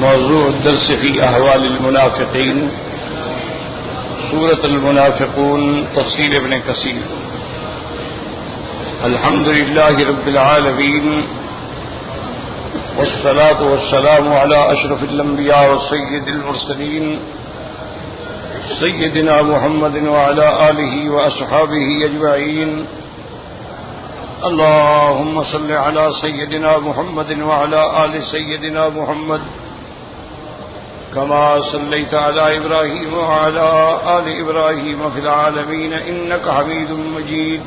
موضوع الدرس في أحوال المنافقين سورة المنافقون تفسير ابن كثير. الحمد لله رب العالمين والصلاة والسلام على أشرف الأنبياء والسيد المرسلين سيدنا محمد وعلى آله وأصحابه أجمعين. اللهم صل على سيدنا محمد وعلى آل سيدنا محمد كما صليت على إبراهيم وعلى آل إبراهيم في العالمين إنك حميد مجيد.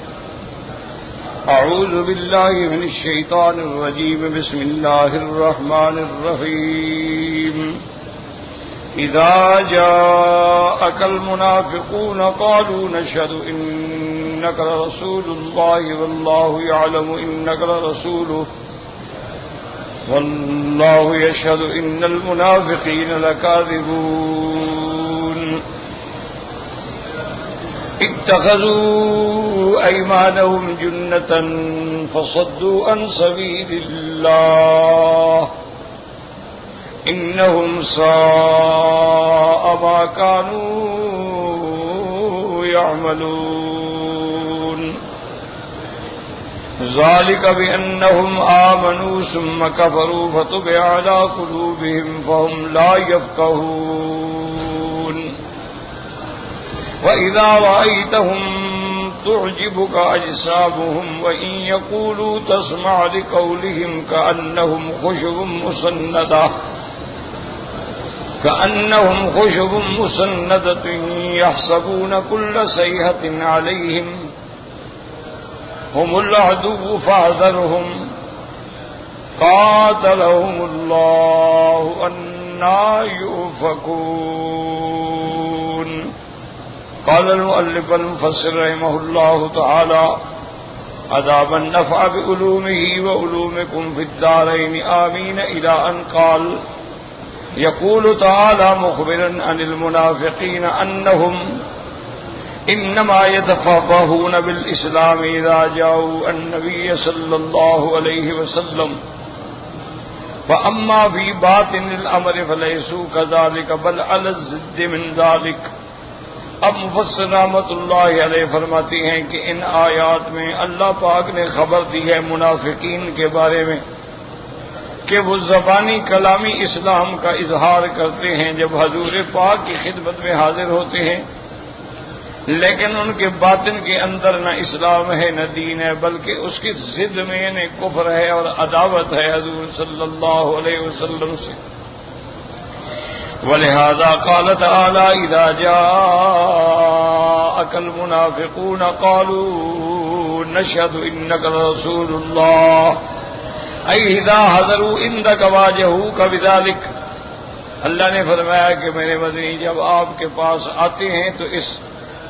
أعوذ بالله من الشيطان الرجيم. بسم الله الرحمن الرحيم. إذا جاءك المنافقون قالوا نشهد إنك لرسول الله والله يعلم إنك لرسوله والله يشهد إن المنافقين لكاذبون. اتخذوا أيمانهم جنة فصدوا عن سبيل الله إنهم ساء ما كانوا يعملون. ذلك بأنهم آمنوا ثم كفروا فطبع على قلوبهم فهم لا يفقهون. وإذا رأيتهم تعجبك أجسامهم وإن يقولوا تسمع لقولهم كأنهم خشب مسندة يحسبون كل صيحة عليهم هم العدو فاحذرهم قاتلهم الله أنى يؤفكون. قال المؤلف المفسر رحمه الله تعالى عذاب النفع بعلومه وعلومكم في الدارين آمين إلى أن قال يقول تعالى مخبرا عن المنافقين أنهم إنما يتفقهون بالإسلام إذا جاءوا النبي صلى الله عليه وسلم فأما في باطن الأمر فليسوا كذلك بل على الضد من ذلك. اب مفسر رحمۃ اللہ علیہ فرماتے ہیں کہ ان آیات میں اللہ پاک نے خبر دی ہے منافقین کے بارے میں کہ وہ زبانی کلامی اسلام کا اظہار کرتے ہیں جب حضور پاک کی خدمت میں حاضر ہوتے ہیں، لیکن ان کے باطن کے اندر نہ اسلام ہے نہ دین ہے، بلکہ اس کی ضد میں یعنی کفر ہے اور عداوت ہے حضور صلی اللہ علیہ وسلم سے. ولہذا قال تعالی اذا جاءك المنافقون قالوا نشهد انك رسول الله اي اذا حضروا عندك واجهوك بذلك. اللہ نے فرمایا کہ میرے مدنی جب آپ کے پاس آتے ہیں تو اس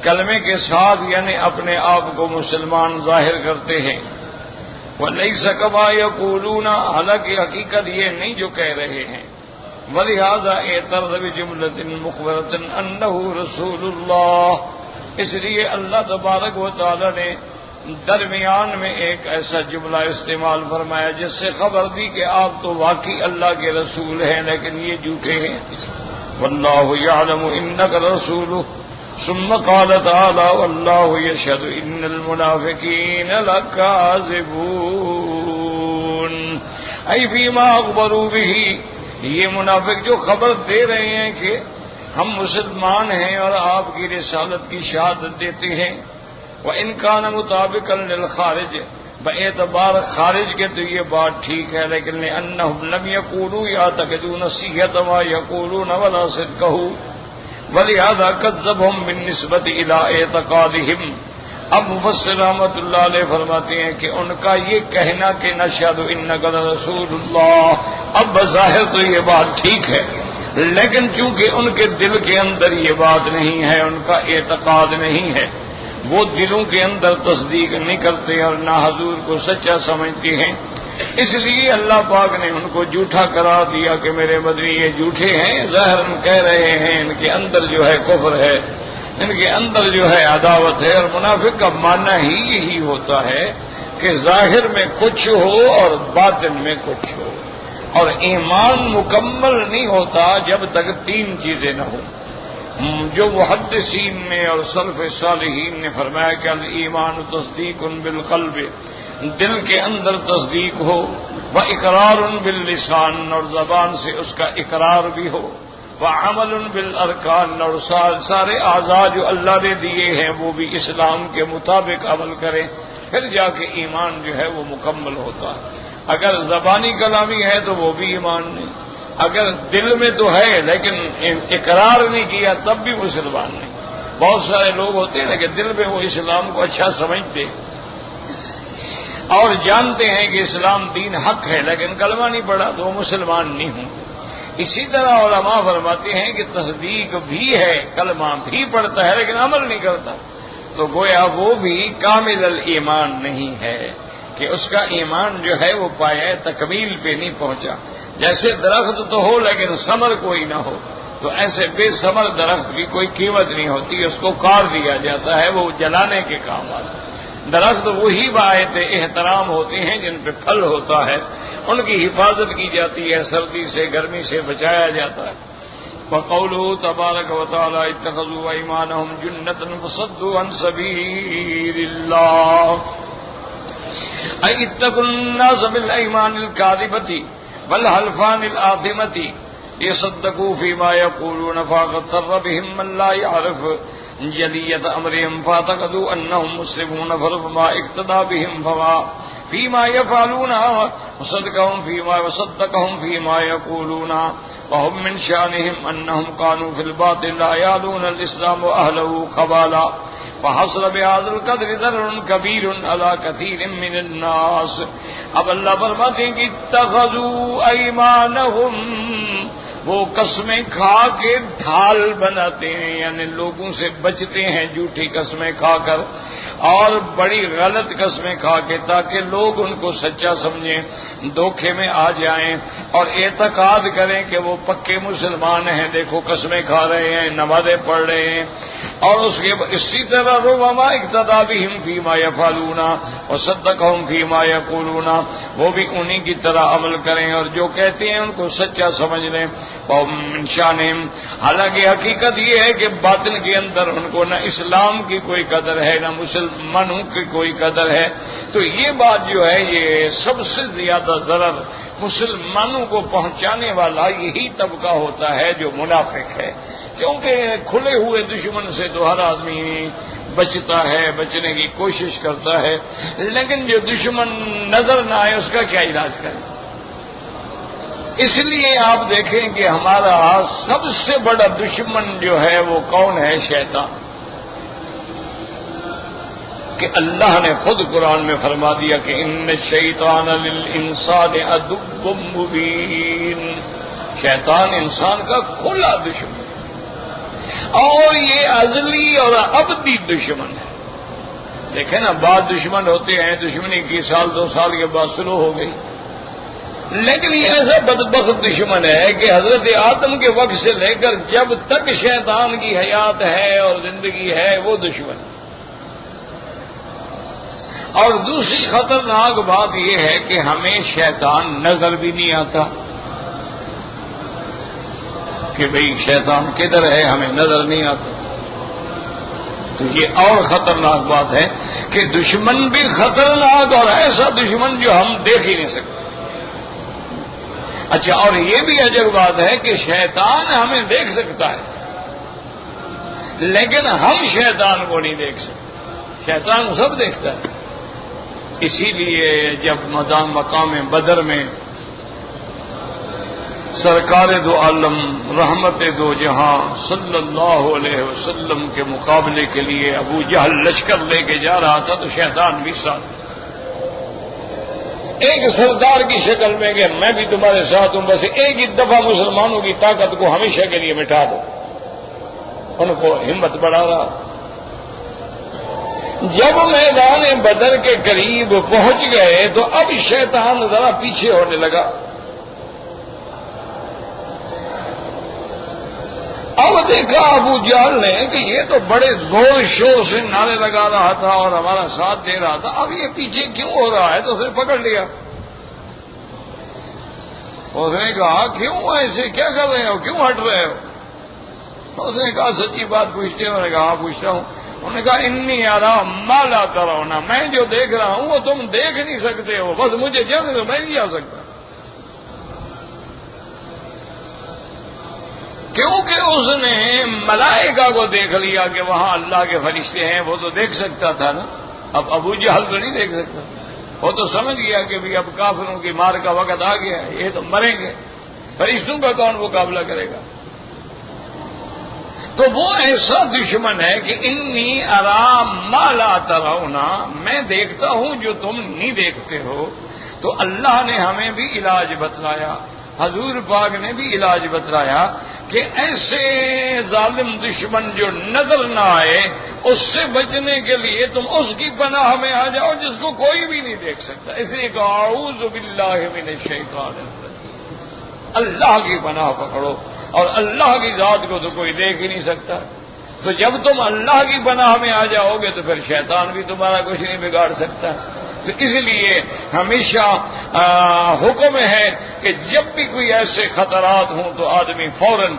کلمے کے ساتھ یعنی اپنے آپ کو مسلمان ظاہر کرتے ہیں. وَلَيْسَ كَمَا يَقُولُونَ حالانکہ حقیقت یہ نہیں جو کہہ رہے ہیں. وَلِهَذَا اعْتَرَضَ بِجُمْلَةٍ مُخْبِرَةٍ أَنَّهُ رَسُولُ اللَّهِ. اس لیے اللہ تبارک و تعالی نے درمیان میں ایک ایسا جملہ استعمال فرمایا جس سے خبر دی کہ آپ تو واقعی اللہ کے رسول ہیں لیکن یہ جھوٹے ہیں. وَاللَّهُ يَعْلَمُ إِنَّكَ رَسُولُهُ ثم قال تعالى والله يشهد إن المنافقين لكاذبون أي فيما أخبروا به. یہ منافق جو خبر دے رہے ہیں کہ ہم مسلمان ہیں اور آپ کی رسالت کی شہادت دیتے ہیں، وَإِنْ كَانَ مُطَابِقًا لِلْخَارِجِ باعتبار خارج کے تو یہ بات ٹھیک ہے، لیکن لأنهم لم يقولوا يعتقدون صحة ما يقولون ولا صدقه ولہذا کذبہم بالنسبت الی اعتقادہم. اب مفسر رحمۃ اللہ علیہ فرماتے ہیں کہ ان کا یہ کہنا کہ نشہد انک رسول اللہ، اب بظاہر تو یہ بات ٹھیک ہے، لیکن چونکہ ان کے دل کے اندر یہ بات نہیں ہے، ان کا اعتقاد نہیں ہے، وہ دلوں کے اندر تصدیق نہیں کرتے اور نہ حضور کو سچا سمجھتے ہیں، اس لیے اللہ پاک نے ان کو جھوٹا قرار دیا کہ میرے مدنی یہ جھوٹے ہیں. ظاہر کہہ رہے ہیں ان کے اندر جو ہے کفر ہے، ان کے اندر جو ہے عداوت ہے. اور منافق کا معنی ہی یہی ہوتا ہے کہ ظاہر میں کچھ ہو اور باطن میں کچھ ہو. اور ایمان مکمل نہیں ہوتا جب تک تین چیزیں نہ ہوں. جو محدثین نے اور سلف صالحین نے فرمایا کہ الایمان تصدیق بالقلب، دل کے اندر تصدیق ہو، واقرار باللسان، اور زبان سے اس کا اقرار بھی ہو، وعمل بالارکان، اور سارے اعضاء جو اللہ نے دیے ہیں وہ بھی اسلام کے مطابق عمل کریں، پھر جا کے ایمان جو ہے وہ مکمل ہوتا ہے. اگر زبانی کلامی ہے تو وہ بھی ایمان نہیں، اگر دل میں تو ہے لیکن اقرار نہیں کیا تب بھی مسلمان نہیں. بہت سارے لوگ ہوتے ہیں نا کہ دل میں وہ اسلام کو اچھا سمجھتے اور جانتے ہیں کہ اسلام دین حق ہے، لیکن کلمہ نہیں پڑھا تو وہ مسلمان نہیں ہوں. اسی طرح علماء فرماتے ہیں کہ تصدیق بھی ہے، کلمہ بھی پڑھتا ہے لیکن عمل نہیں کرتا، تو گویا وہ بھی کامل الایمان نہیں ہے، کہ اس کا ایمان جو ہے وہ پایہ تکمیل پہ نہیں پہنچا. جیسے درخت تو ہو لیکن ثمر کوئی نہ ہو، تو ایسے بے ثمر درخت کی کوئی قیمت نہیں ہوتی، اس کو کاٹ دیا جاتا ہے، وہ جلانے کے کام آتا. درخت وہی باعث احترام ہوتے ہیں جن پہ پھل ہوتا ہے، ان کی حفاظت کی جاتی ہے، سردی سے گرمی سے بچایا جاتا ہے. وقوله تبارک وتعالى اتخذوا ايمانهم جنة فصدوا عن سبيل الله اي اتقوا الناس بالايمان الكاذبة والحلفان الآثمة ليصدقوا فيما يقولون فاغتر بهم من لا يعرف جلیت امرهم فاعتقدوا انهم مسلمون فربما اقتدى بهم فيما يفعلون وصدقهم فيما يقولون وهم من شانهم انهم كانوا في الباطل لا يعلون الاسلام واهله خبالا فحصل بهذا القدر ضرر كبير على كثير من الناس. اب اللہ فرماتے ہیں کہ اتخذوا ایمانهم، وہ قسمیں کھا کے ڈھال بناتے ہیں، یعنی لوگوں سے بچتے ہیں جھوٹی قسمیں کھا کر اور بڑی غلط قسمیں کھا کے، تاکہ لوگ ان کو سچا سمجھیں، دھوکے میں آ جائیں اور اعتقاد کریں کہ وہ پکے مسلمان ہیں، دیکھو قسمیں کھا رہے ہیں، نمازیں پڑھ رہے ہیں. اور اسی طرح ربما اقتدى بهم فيما يفعلون وصدقهم فيما يقولون، وہ بھی انہی کی طرح عمل کریں اور جو کہتے ہیں ان کو سچا سمجھ لیں. من شانہم، حالانکہ حقیقت یہ ہے کہ باطن کے اندر ان کو نہ اسلام کی کوئی قدر ہے نہ مسلمانوں کی کوئی قدر ہے. تو یہ بات جو ہے یہ سب سے زیادہ ضرر مسلمانوں کو پہنچانے والا یہی طبقہ ہوتا ہے جو منافق ہے، کیونکہ کھلے ہوئے دشمن سے تو ہر آدمی بچتا ہے، بچنے کی کوشش کرتا ہے، لیکن جو دشمن نظر نہ آئے اس کا کیا علاج کرے. اس لیے آپ دیکھیں کہ ہمارا سب سے بڑا دشمن جو ہے وہ کون ہے؟ شیطان. کہ اللہ نے خود قرآن میں فرما دیا کہ ان الشیطان للانسان عدو مبین، شیطان انسان کا کھلا دشمن ہے اور یہ ازلی اور ابدی دشمن ہے. دیکھیں نا، بعض دشمن ہوتے ہیں دشمنی کی سال دو سال کے بعد سلو ہو گئی، لیکن یہ ایسا بدبخت دشمن ہے کہ حضرت آدم کے وقت سے لے کر جب تک شیطان کی حیات ہے اور زندگی ہے وہ دشمن. اور دوسری خطرناک بات یہ ہے کہ ہمیں شیطان نظر بھی نہیں آتا کہ بھئی شیطان کدھر ہے، ہمیں نظر نہیں آتا. تو یہ اور خطرناک بات ہے کہ دشمن بھی خطرناک اور ایسا دشمن جو ہم دیکھ ہی نہیں سکتے. اچھا، اور یہ بھی عجب بات ہے کہ شیطان ہمیں دیکھ سکتا ہے لیکن ہم شیطان کو نہیں دیکھ سکتے. شیطان سب دیکھتا ہے. اسی لیے جب مقام بدر میں سرکار دو عالم رحمت دو جہاں صلی اللہ علیہ وسلم کے مقابلے کے لیے ابو جہل لشکر لے کے جا رہا تھا تو شیطان بھی ساتھ، ایک سردار کی شکل میں کہ میں بھی تمہارے ساتھ ہوں، بس ایک ہی دفعہ مسلمانوں کی طاقت کو ہمیشہ کے لیے مٹا دو. ان کو ہمت بڑھا رہا. جب میدان بدر کے قریب پہنچ گئے تو اب شیطان ذرا پیچھے ہونے لگا. اب دیکھا ابو جہل نے کہ یہ تو بڑے زور شور سے نعرے لگا رہا تھا اور ہمارا ساتھ دے رہا تھا، اب یہ پیچھے کیوں ہو رہا ہے؟ تو پھر پکڑ لیا. اس نے کہا کیوں ایسے کیا کر رہے ہو, کیوں ہٹ رہے ہو؟ اس نے کہا سچی بات پوچھتے ہو؟ انہوں نے کہا ہاں پوچھ رہا ہوں. انہوں نے کہا انی ارا ما لا ترون, میں جو دیکھ رہا ہوں وہ تم دیکھ نہیں سکتے ہو, بس مجھے جانے دو, میں نہیں جا سکتا. کیونکہ اس نے ملائکہ کو دیکھ لیا کہ وہاں اللہ کے فرشتے ہیں, وہ تو دیکھ سکتا تھا نا. اب ابو جہل تو نہیں دیکھ سکتا, وہ تو سمجھ گیا کہ بھی اب کافروں کی مار کا وقت آ گیا, یہ تو مریں گے, فرشتوں کا کون مقابلہ کرے گا؟ تو وہ ایسا دشمن ہے کہ انی ارا ما لا ترون, میں دیکھتا ہوں جو تم نہیں دیکھتے ہو. تو اللہ نے ہمیں بھی علاج بتلایا, حضور پاک نے بھی علاج بتلایا کہ ایسے ظالم دشمن جو نظر نہ آئے, اس سے بچنے کے لیے تم اس کی پناہ میں آ جاؤ جس کو کوئی بھی نہیں دیکھ سکتا. اس لیے کہ اعوذ باللہ من الشیطان الرجیم, اللہ کی پناہ پکڑو, اور اللہ کی ذات کو تو کوئی دیکھ ہی نہیں سکتا. تو جب تم اللہ کی پناہ میں آ جاؤ گے تو پھر شیطان بھی تمہارا کچھ نہیں بگاڑ سکتا. تو اس لیے ہمیشہ حکم ہے کہ جب بھی کوئی ایسے خطرات ہوں تو آدمی فوراً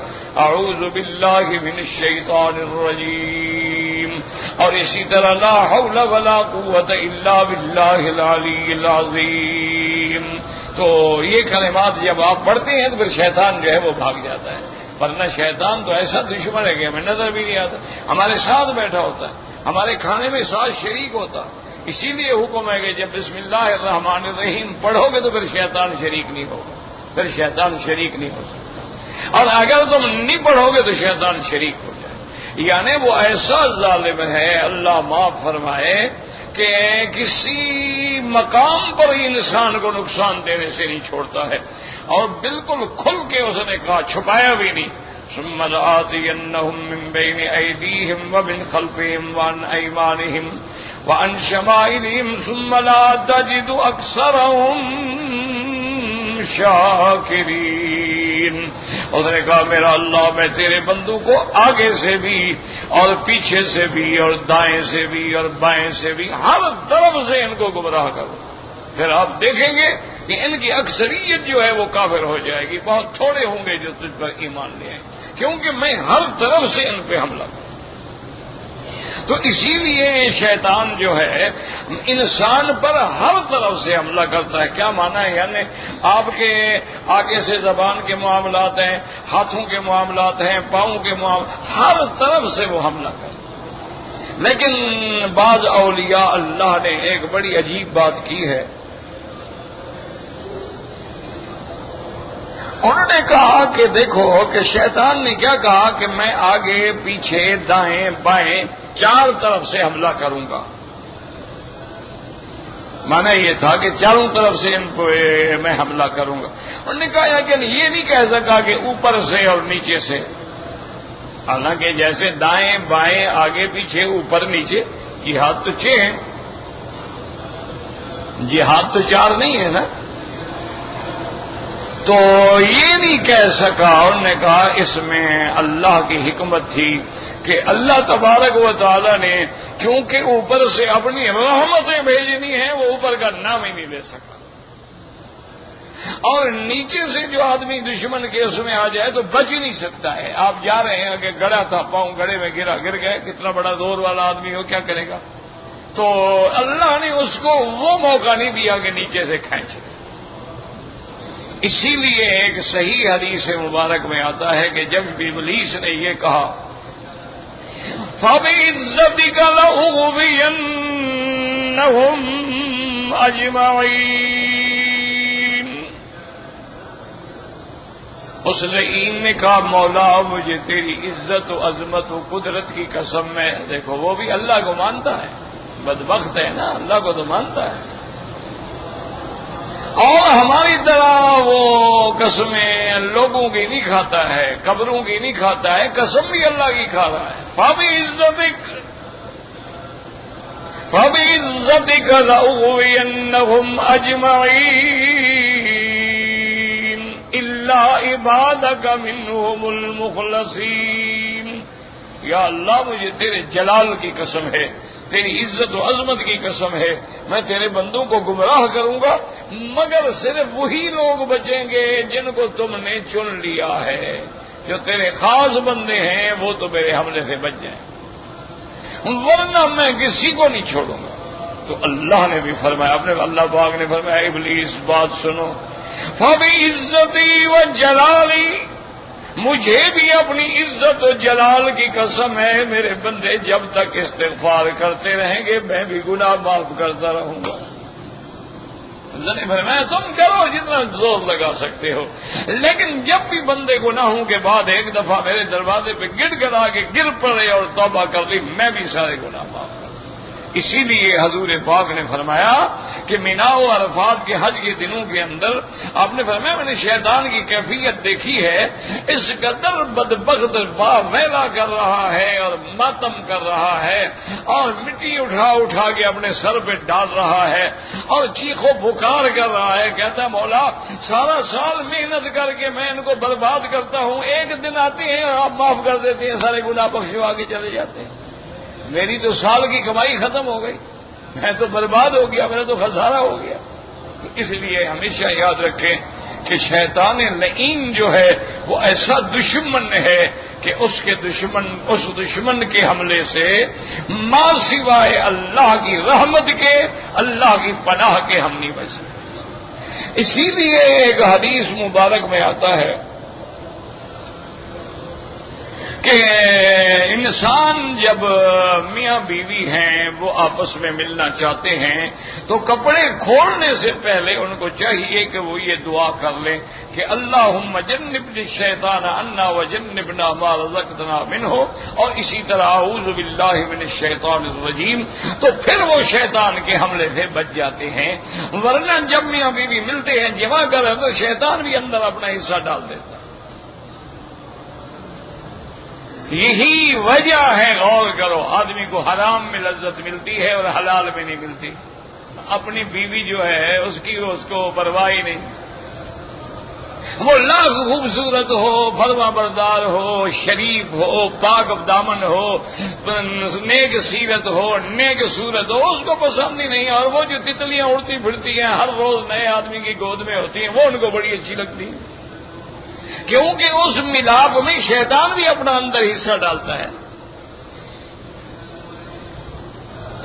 اعوذ باللہ من الشیطان الرجیم, اور اسی طرح لا حول ولا قوت الا باللہ العلی العظیم. تو یہ کلمات جب آپ پڑھتے ہیں تو پھر شیطان جو ہے وہ بھاگ جاتا ہے. ورنہ شیطان تو ایسا دشمن ہے کہ ہمیں نظر بھی نہیں آتا, ہمارے ساتھ بیٹھا ہوتا ہے, ہمارے کھانے میں ساتھ شریک ہوتا. اسی لیے حکم ہے کہ جب بسم اللہ الرحمن الرحیم پڑھو گے تو پھر شیطان شریک نہیں ہوگا, پھر شیطان شریک نہیں ہو سکتا. اور اگر تم نہیں پڑھو گے تو شیطان شریک ہو جائے. یعنی وہ ایسا ظالم ہے, اللہ معاف فرمائے, کہ کسی مقام پر انسان کو نقصان دینے سے نہیں چھوڑتا ہے. اور بالکل کھل کے اس نے کہا, چھپایا بھی نہیں, ثم لآتینہم من بین ایدیہم ومن خلفہم وعن ایمانہم وعن شمائلہم ثم لا تجد اکثرہم شاکرین. اس نے کہا میرا اللہ, میں تیرے بندوں کو آگے سے بھی اور پیچھے سے بھی اور دائیں سے بھی اور بائیں سے بھی ہر طرف سے ان کو گمراہ کرو. پھر آپ دیکھیں گے کہ ان کی اکثریت جو ہے وہ کافر ہو جائے گی, بہت تھوڑے ہوں گے جو تجھ پر ایمان لے آئیں, کیونکہ میں ہر طرف سے ان پہ حملہ کروں. تو اسی لیے شیطان جو ہے انسان پر ہر طرف سے حملہ کرتا ہے. کیا معنی ہے؟ یعنی آپ کے آگے سے زبان کے معاملات ہیں, ہاتھوں کے معاملات ہیں, پاؤں کے معاملات, ہر طرف سے وہ حملہ کرتا ہے. لیکن بعض اولیاء اللہ نے ایک بڑی عجیب بات کی ہے. انہوں نے کہا کہ دیکھو کہ شیطان نے کیا کہا کہ میں آگے پیچھے دائیں بائیں چار طرف سے حملہ کروں گا. مانا یہ تھا کہ چاروں طرف سے ان کو میں حملہ کروں گا. انہوں نے کہا کہ یہ نہیں کہہ سکا کہ اوپر سے اور نیچے سے, حالانکہ جیسے دائیں بائیں آگے پیچھے اوپر نیچے, جہاد تو 6 ہیں, جہاد تو 4 نہیں ہے نا. تو یہ نہیں کہہ سکا. انہوں نے کہا اس میں اللہ کی حکمت تھی کہ اللہ تبارک و تعالی نے کیونکہ اوپر سے اپنی رحمتیں بھیجنی ہیں, وہ اوپر کا نام ہی نہیں لے سکا. اور نیچے سے جو آدمی دشمن کے اس میں آ جائے تو بچ نہیں سکتا ہے. آپ جا رہے ہیں کہ گڑا تھا, پاؤں گڑے میں گرا, گر گئے, کتنا بڑا زور والا آدمی ہو, کیا کرے گا؟ تو اللہ نے اس کو وہ موقع نہیں دیا کہ نیچے سے کھینچے. اسی لیے ایک صحیح حدیث مبارک میں آتا ہے کہ جب ابلیس نے یہ کہا فَبِعِزَّتِكَ لَأُغْوِيَنَّهُمْ أَجْمَعِينَ, اس لعین نے کہا مولا مجھے تیری عزت و عظمت و قدرت کی قسم ہے. دیکھو وہ بھی اللہ کو مانتا ہے, بدبخت ہے نا, اللہ کو تو مانتا ہے. اور ہماری طرح وہ قسمیں لوگوں کی نہیں کھاتا ہے, قبروں کی نہیں کھاتا ہے, قسم بھی اللہ کی کھا رہا ہے. فَبِعِزَّتِكَ لَأُغْوِيَنَّهُمْ أَجْمَعِينَ إِلَّا عِبَادَكَ مِنْهُمُ الْمُخْلَصِينَ. یا اللہ مجھے تیرے جلال کی قسم ہے, تیری عزت و عظمت کی قسم ہے میں تیرے بندوں کو گمراہ کروں گا مگر صرف وہی لوگ بچیں گے جن کو تم نے چن لیا ہے، جو تیرے خاص بندے ہیں وہ تو میرے حملے سے بچ جائیں، ورنہ میں کسی کو نہیں چھوڑوں گا۔ تو اللہ نے بھی فرمایا، اپنے اللہ پاک نے فرمایا ابلیس بات سنو، فَبِعِزَّتِي وَجَلَالِي، مجھے بھی اپنی عزت و جلال کی قسم ہے میرے بندے جب تک استغفار کرتے رہیں گے میں بھی گناہ معاف کرتا رہوں گا۔ اللہ نے فرمایا تم کرو جتنا زور لگا سکتے ہو، لیکن جب بھی بندے گناہوں کے بعد ایک دفعہ میرے دروازے پہ گڑ گڑا کے گر پڑے اور توبہ کر لی میں بھی سارے گناہ معاف کر۔ اسی لیے حضور پاک نے فرمایا کہ مینا و عرفات کے حج کے دنوں کے اندر آپ نے فرمایا میں نے شیطان کی کیفیت دیکھی ہے، اس قدر بدبخت ویلا کر رہا ہے اور ماتم کر رہا ہے اور مٹی اٹھا اٹھا کے اپنے سر پہ ڈال رہا ہے اور چیخو پکار کر رہا ہے، کہتا ہے مولا سارا سال محنت کر کے میں ان کو برباد کرتا ہوں، ایک دن آتے ہیں اور آپ معاف کر دیتے ہیں، سارے گناہ بخشوا کے چلے جاتے ہیں، میری تو سال کی کمائی ختم ہو گئی، میں تو برباد ہو گیا، میرا تو خسارہ ہو گیا۔ اس لیے ہمیشہ یاد رکھیں کہ شیطان لعین جو ہے وہ ایسا دشمن ہے کہ اس دشمن کے حملے سے ما سوائے اللہ کی رحمت کے، اللہ کی پناہ کے ہم نہیں بچ سکتے۔ اسی لیے ایک حدیث مبارک میں آتا ہے کہ انسان جب میاں بیوی ہیں وہ آپس میں ملنا چاہتے ہیں تو کپڑے کھولنے سے پہلے ان کو چاہیے کہ وہ یہ دعا کر لیں کہ اللہم جنبنی الشیطان عنا وجنبنا ما رزقتنا منہ، اور اسی طرح اعوذ باللہ من الشیطان الرجیم، تو پھر وہ شیطان کے حملے سے بچ جاتے ہیں، ورنہ جب میاں بیوی ملتے ہیں جمع کریں تو شیطان بھی اندر اپنا حصہ ڈال دیتا ہے۔ یہی وجہ ہے، غور کرو، آدمی کو حرام میں لذت ملتی ہے اور حلال میں نہیں ملتی، اپنی بیوی جو ہے اس کو پرواہ ہی نہیں، وہ لاکھ خوبصورت ہو، فرما بردار ہو، شریف ہو، پاک دامن ہو، نیک سیرت ہو، نیک صورت ہو، اس کو پسند ہی نہیں، اور وہ جو تتلیاں اڑتی پھرتی ہیں ہر روز نئے آدمی کی گود میں ہوتی ہیں وہ ان کو بڑی اچھی لگتی ہیں، کیونکہ اس ملاپ میں شیطان بھی اپنا اندر حصہ ڈالتا ہے،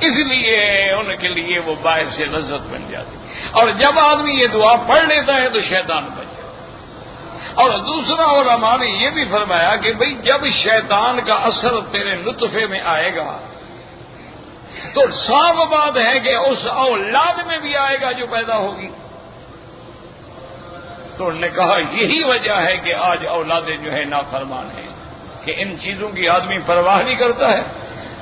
اس لیے ان کے لیے وہ باعث لذت بن جاتی ہے۔ اور جب آدمی یہ دعا پڑھ لیتا ہے تو شیطان بچ جاتا ہے۔ اور دوسرا علماء نے یہ بھی فرمایا کہ بھئی جب شیطان کا اثر تیرے نطفے میں آئے گا تو صاف بات ہے کہ اس اولاد میں بھی آئے گا جو پیدا ہوگی۔ تو انہوں نے کہا یہی وجہ ہے کہ آج اولادیں جو ہے نافرمان ہیں کہ ان چیزوں کی آدمی پرواہ نہیں کرتا ہے،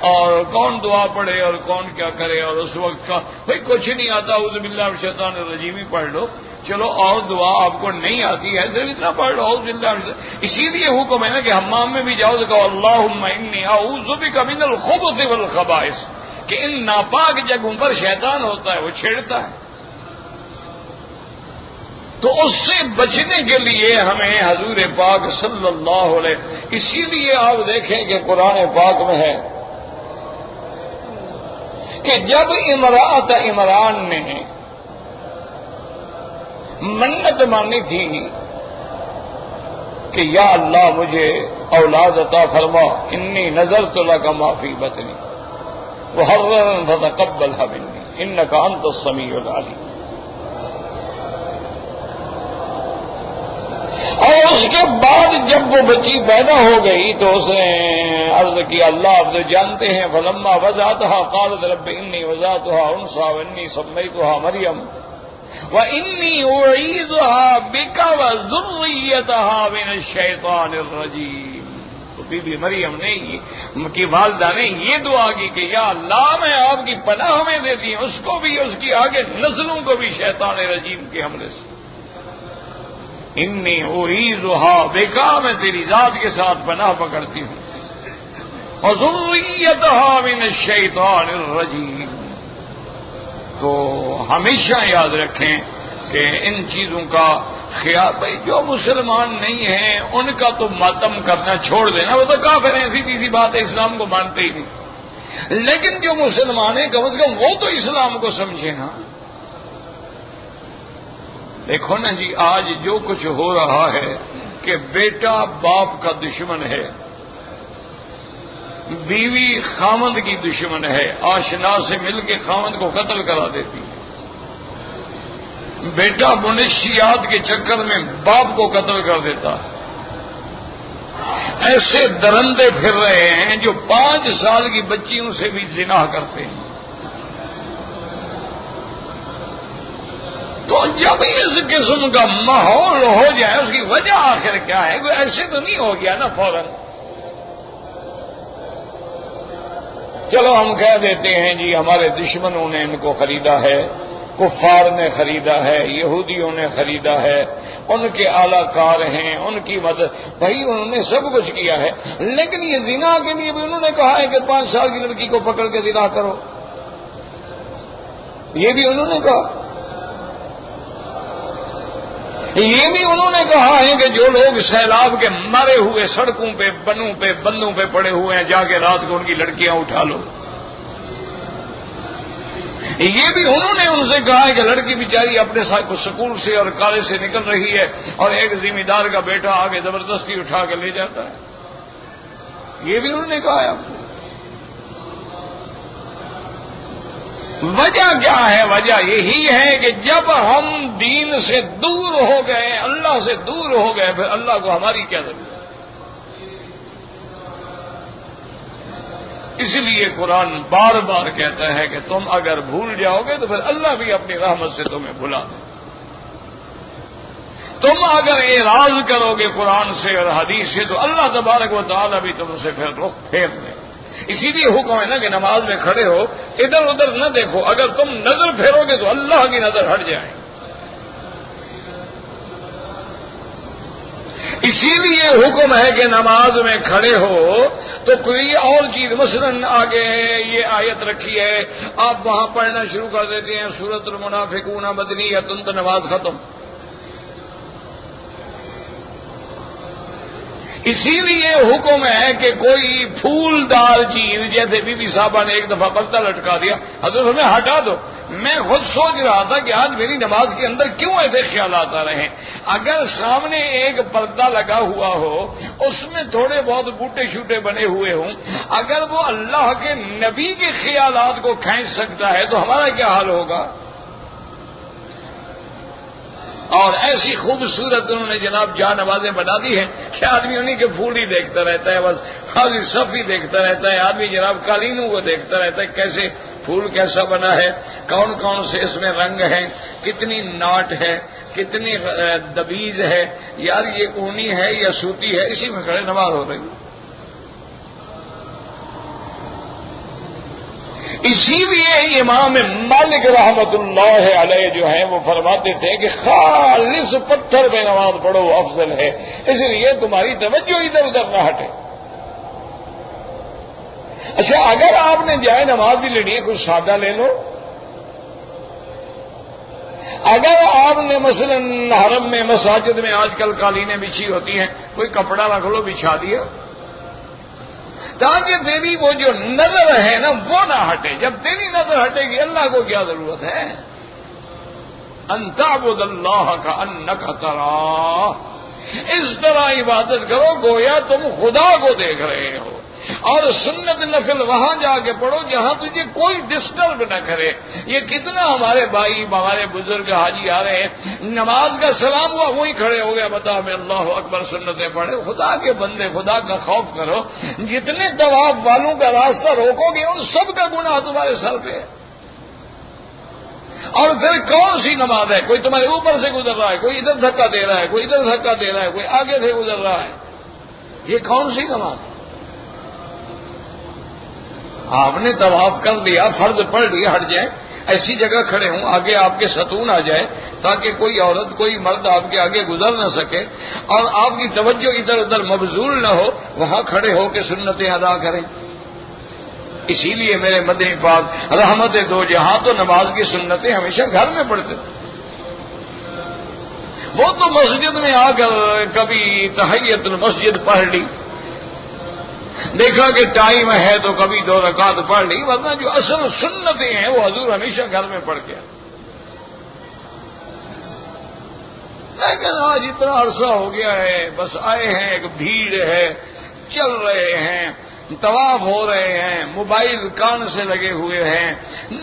اور کون دعا پڑھے اور کون کیا کرے، اور اس وقت کا بھئی کچھ نہیں آتا اعوذ باللہ من الشیطان الرجیم ہی پڑھ لو، چلو اور دعا آپ کو نہیں آتی ہے صرف اتنا پڑھ لو اعوذ باللہ من الشیطان۔ اسی لیے حکم ہے نا کہ حمام میں بھی جاؤ تو کہو اللہم انی اعوذ بک من الخبث والخبائث، کہ ان ناپاک جگہوں پر شیطان ہوتا ہے، وہ چھیڑتا ہے، تو اس سے بچنے کے لیے ہمیں حضور پاک صلی اللہ علیہ، اسی لیے آپ دیکھیں کہ قرآن پاک میں ہے کہ جب امرأت عمران نے منت مانی تھی کہ یا اللہ مجھے اولاد عطا فرما، انی نذرت لک ما فی بطنی محررا فتقبلها منی انک انت السمیع العلیم، اور اس کے بعد جب وہ بچی پیدا ہو گئی تو اس نے عرض کیا اللہ آپ تو جانتے ہیں فلما وضعتها قالت رب انی وضعتها انثى وانی سمیتها مریم وانی اعیذها بک وذریتها من الشیطان الرجیم۔ تو بی بی مریم نے کی والدہ نے یہ دعا کی کہ یا اللہ میں آپ کی پناہ میں دیتی ہوں اس کو بھی، اس کی آگے نسلوں کو بھی شیطان رجیم کے حملے سے۔ انی اعیذها بک، میں تیری ذات کے ساتھ پناہ پکڑتی ہوں، وذریتها من الشیطان الرجیم۔ تو ہمیشہ یاد رکھیں کہ ان چیزوں کا خیال، بھائی جو مسلمان نہیں ہیں ان کا تو ماتم کرنا چھوڑ دینا، وہ تو کافر ہیں، سیدھی سی بات ہے، اسلام کو مانتے ہی نہیں، لیکن جو مسلمان ہیں کم از کم وہ تو اسلام کو سمجھے نا. دیکھو نا جی آج جو کچھ ہو رہا ہے کہ بیٹا باپ کا دشمن ہے، بیوی خامند کی دشمن ہے، آشنا سے مل کے خامند کو قتل کرا دیتی ہے، بیٹا منشیات کے چکر میں باپ کو قتل کر دیتا ہے. ایسے درندے پھر رہے ہیں جو 5 سال کی بچیوں سے بھی زنا کرتے ہیں. تو جب اس قسم کا ماحول ہو جائے اس کی وجہ آخر کیا ہے؟ کوئی ایسے تو نہیں ہو گیا نا فوراً. چلو ہم کہہ دیتے ہیں جی ہمارے دشمنوں نے ان کو خریدا ہے، کفار نے خریدا ہے، یہودیوں نے خریدا ہے، ان کے اعلی کار ہیں، ان کی مدد، بھائی انہوں نے سب کچھ کیا ہے. لیکن یہ زنا کے لیے بھی انہوں نے کہا ہے کہ 5 سال کی لڑکی کو پکڑ کے زنا کرو، یہ بھی انہوں نے کہا. یہ بھی انہوں نے کہا ہے کہ جو لوگ سیلاب کے مرے ہوئے سڑکوں پہ بنوں پہ بندوں پہ پڑے ہوئے ہیں جا کے رات کو ان کی لڑکیاں اٹھا لو. یہ بھی انہوں نے ان سے کہا ہے کہ لڑکی بیچاری اپنے سکول سے اور کالج سے نکل رہی ہے اور ایک ذمہ دار کا بیٹا آگے زبردستی اٹھا کے لے جاتا ہے. یہ بھی انہوں نے کہا ہے آپ کو. وجہ کیا ہے؟ وجہ یہی ہے کہ جب ہم دین سے دور ہو گئے، اللہ سے دور ہو گئے، پھر اللہ کو ہماری کیا ضرورت ہے؟ اس لیے قرآن بار بار کہتا ہے کہ تم اگر بھول جاؤ گے تو پھر اللہ بھی اپنی رحمت سے تمہیں بھلا دے. تم اگر اعراض کرو گے قرآن سے اور حدیث سے تو اللہ تبارک و تعالیٰ بھی تم سے پھر رخ پھیر دے. اسی لیے حکم ہے نا کہ نماز میں کھڑے ہو ادھر ادھر نہ دیکھو، اگر تم نظر پھیرو گے تو اللہ کی نظر ہٹ جائے. اسی لیے حکم ہے کہ نماز میں کھڑے ہو تو کوئی اور چیز، مثلا آگے یہ آیت رکھی ہے آپ وہاں پڑھنا شروع کر دیتے ہیں سورۃ المنافقون مدنیۃ، تو نماز ختم. اسی لیے حکم ہے کہ کوئی پھولدار چیز، جیسے بی بی صاحبہ نے ایک دفعہ پردہ لٹکا دیا، حضرت ہمیں ہٹا دو. میں خود سوچ رہا تھا کہ آج میری نماز کے اندر کیوں ایسے خیالات آ رہے ہیں. اگر سامنے ایک پردہ لگا ہوا ہو، اس میں تھوڑے بہت بوٹے شوٹے بنے ہوئے ہوں، اگر وہ اللہ کے نبی کے خیالات کو کھینچ سکتا ہے تو ہمارا کیا حال ہوگا. اور ایسی خوبصورت انہوں نے جناب جہاں نمازیں بنا دی ہیں کہ آدمی انہیں کے پھول ہی دیکھتا رہتا ہے، بس خالی صف ہی دیکھتا رہتا ہے. آدمی جناب قالینوں کو دیکھتا رہتا ہے کیسے پھول کیسا بنا ہے، کون کون سے اس میں رنگ ہیں، کتنی ناٹ ہے، کتنی دبیز ہے، یار یہ اونی ہے یا سوتی ہے. اسی میں کھڑے نماز ہو رہی. اسی لیے امام مالک رحمت اللہ علیہ جو ہیں وہ فرماتے تھے کہ خالص پتھر پہ نماز پڑھو افضل ہے، اس لیے تمہاری توجہ ادھر ادھر نہ ہٹے. اچھا اگر آپ نے جائے نماز بھی لینی ہے کچھ سادہ لے لو. اگر آپ نے مثلا حرم میں مساجد میں آج کل قالینیں بچھی ہوتی ہیں، کوئی کپڑا رکھ لو بچھا دیا تاکہ تیری وہ جو نظر ہے نا وہ نہ ہٹے. جب تیری نظر ہٹے گی اللہ کو کیا ضرورت ہے؟ ان تعبد اللہ کانک تراہ، اس طرح عبادت کرو گویا تم خدا کو دیکھ رہے ہو. اور سنت نفل وہاں جا کے پڑھو جہاں تجھے کوئی ڈسٹرب نہ کرے. یہ کتنا ہمارے بھائی ہمارے بزرگ حاجی آ رہے ہیں، نماز کا سلام ہوا وہیں کھڑے ہو گئے، بتا میں اللہ اکبر سنتیں پڑھے. خدا کے بندے خدا کا خوف کرو. جتنے طواف والوں کا راستہ روکو گے ان سب کا گناہ تمہارے سر پہ ہے. اور پھر کون سی نماز ہے؟ کوئی تمہارے اوپر سے گزر رہا ہے، کوئی ادھر دھکا دے رہا ہے، کوئی ادھر دھکا دے رہا ہے، کوئی آگے سے گزر رہا ہے. یہ کون سی نماز ہے؟ آپ نے طواف کر لیا، فرض پڑھ لیا، ہٹ جائیں، ایسی جگہ کھڑے ہوں آگے آپ کے ستون آ جائے تاکہ کوئی عورت کوئی مرد آپ کے آگے گزر نہ سکے اور آپ کی توجہ ادھر ادھر مبذول نہ ہو، وہاں کھڑے ہو کے سنتیں ادا کریں. اسی لیے میرے مدنی پاک رحمت دو جہاں تو نماز کی سنتیں ہمیشہ گھر میں پڑھتے تھے. وہ تو مسجد میں آ کر کبھی تحیت المسجد پڑھ لی، دیکھا کہ ٹائم ہے تو کبھی 2 رکعت پڑھ لی، ورنہ جو اصل سنتیں ہیں وہ حضور ہمیشہ گھر میں پڑھ کے آتے۔ لیکن آج اتنا عرصہ ہو گیا ہے، بس آئے ہیں، ایک بھیڑ ہے، چل رہے ہیں، طواف ہو رہے ہیں، موبائل کان سے لگے ہوئے ہیں،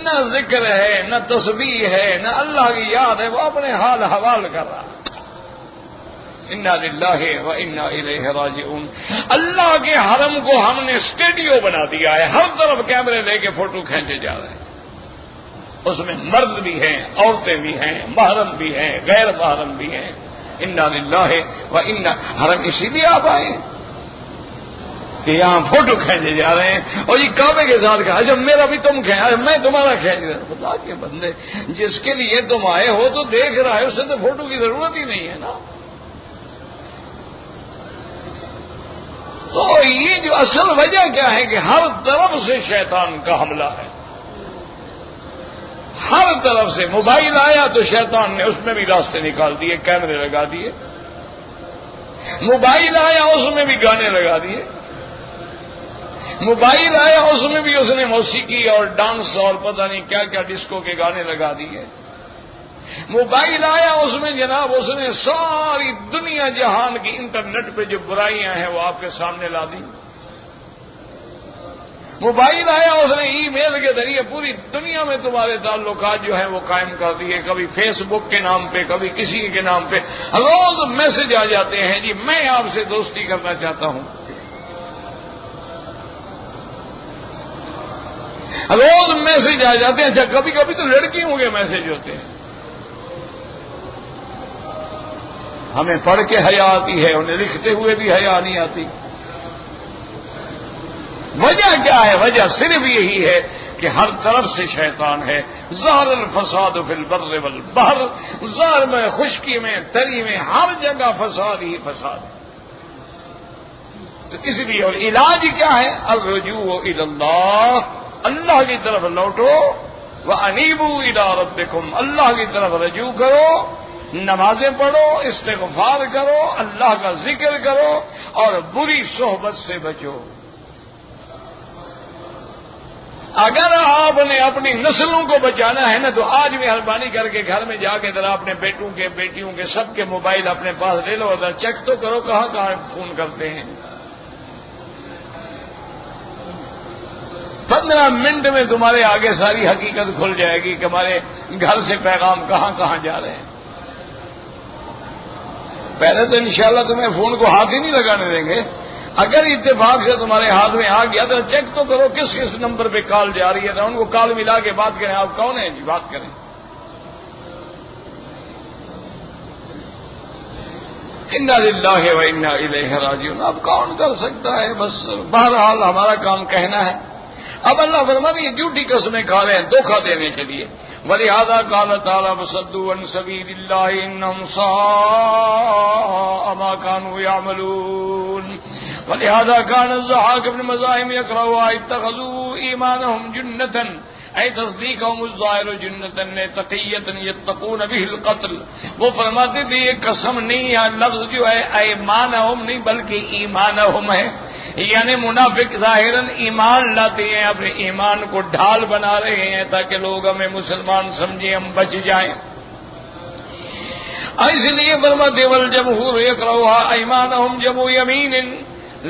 نہ ذکر ہے، نہ تسبیح ہے، نہ اللہ کی یاد ہے، وہ اپنے حال حوال کر رہا۔ انا للہ و انا الیہ راجعون۔ اللہ کے حرم کو ہم نے اسٹوڈیو بنا دیا ہے، ہر طرف کیمرے لے کے فوٹو کھینچے جا رہے ہیں، اس میں مرد بھی ہیں، عورتیں بھی ہیں، محرم بھی ہیں، غیر محرم بھی ہیں۔ انا للہ و انا، حرم اسی لیے آپ آئے کہ یہاں فوٹو کھینچے جا رہے ہیں، اور یہ کعبے کے ساتھ کہا جب میرا بھی تم کھینچ، میں تمہارا کھینچ رہا ہوں۔ خدا کے بندے، جس کے لیے تم آئے ہو تو دیکھ رہا ہے، اسے تو فوٹو کی ضرورت ہی نہیں ہے نا۔ تو یہ جو اصل وجہ کیا ہے کہ ہر طرف سے شیطان کا حملہ ہے، ہر طرف سے۔ موبائل آیا تو شیطان نے اس میں بھی راستے نکال دیے، کیمرے لگا دیے۔ موبائل آیا اس میں بھی گانے لگا دیے۔ موبائل آیا اس میں بھی اس نے موسیقی اور ڈانس اور پتہ نہیں کیا کیا ڈسکو کے گانے لگا دیے۔ موبائل آیا اس میں جناب اس نے ساری دنیا جہان کی انٹرنیٹ پہ جو برائیاں ہیں وہ آپ کے سامنے لا دی۔ موبائل آیا اس نے ای میل کے ذریعے پوری دنیا میں تمہارے تعلقات جو ہیں وہ قائم کر دیے، کبھی فیس بک کے نام پہ، کبھی کسی کے نام پہ روز میسج آ جاتے ہیں، جی میں آپ سے دوستی کرنا چاہتا ہوں۔ روز میسج آ جاتے ہیں، اچھا کبھی کبھی تو لڑکیوں کے میسج ہوتے ہیں، ہمیں پڑھ کے حیا آتی ہے، انہیں لکھتے ہوئے بھی حیا نہیں آتی۔ وجہ کیا ہے؟ وجہ صرف یہی ہے کہ ہر طرف سے شیطان ہے۔ ظہر الفساد فی البر والبحر، ظہر میں، خشکی میں، تری میں، ہر جگہ فساد ہی فساد ہے۔ تو اس لیے اور علاج کیا ہے؟ الرجوع الی اللہ، اللہ کی طرف لوٹو، وانیبوا الی ربکم، اللہ کی طرف رجوع کرو، نمازیں پڑھو، استغفار کرو، اللہ کا ذکر کرو، اور بری صحبت سے بچو۔ اگر آپ نے اپنی نسلوں کو بچانا ہے نا تو آج مہربانی کر کے گھر میں جا کے ذرا اپنے بیٹوں کے، بیٹیوں کے، سب کے موبائل اپنے پاس لے لو، ذرا چیک تو کرو کہاں کہاں فون کرتے ہیں۔ 15 منٹ میں تمہارے آگے ساری حقیقت کھل جائے گی کہ ہمارے گھر سے پیغام کہاں کہاں جا رہے ہیں۔ پہلے تو انشاءاللہ تمہیں فون کو ہاتھ ہی نہیں لگانے دیں گے، اگر اتفاق سے تمہارے ہاتھ میں آ گیا تو چیک تو کرو کس کس نمبر پہ کال جا رہی ہے، تو ان کو کال ملا کے بات کریں، آپ کون ہیں جی، بات کریں۔ انا للہ و انا الیہ راجعون۔ اب کون کر سکتا ہے؟ بس بہرحال ہمارا کام کہنا ہے۔ اب اللہ فرماتے ہیں جھوٹی قسمیں کھا رہے ہیں دھوکہ دینے کے لیے۔ وَلِهَذَا قَالَ تَعَالَىٰ وَصَدُّوا عَن سَبِيلِ اللَّهِ إِنَّهُمْ سَاءَ مَا كَانُوا يَعْمَلُونَ وَلِهَذَا كَانَ الضَّحَاكُ بْنُ مَزَاحِمَ يَقْرَأُ اتَّخَذُوا إِيمَانَهُم جُنَّةً اے تصدیقہم الظاہر جنتن تقیۃ یتقون بہ القتل۔ وہ فرماتے تھے یہ قسم نہیں ہے، لفظ جو ہے ایمانہم نہیں بلکہ ایمانہم ہے، یعنی منافق ظاہراً ایمان لاتے ہیں، اپنے ایمان کو ڈھال بنا رہے ہیں تاکہ لوگ ہمیں مسلمان سمجھیں، ہم بچ جائیں۔ اس لیے فرماتے والجمہور یقرؤها ایمانہم جمع یمین،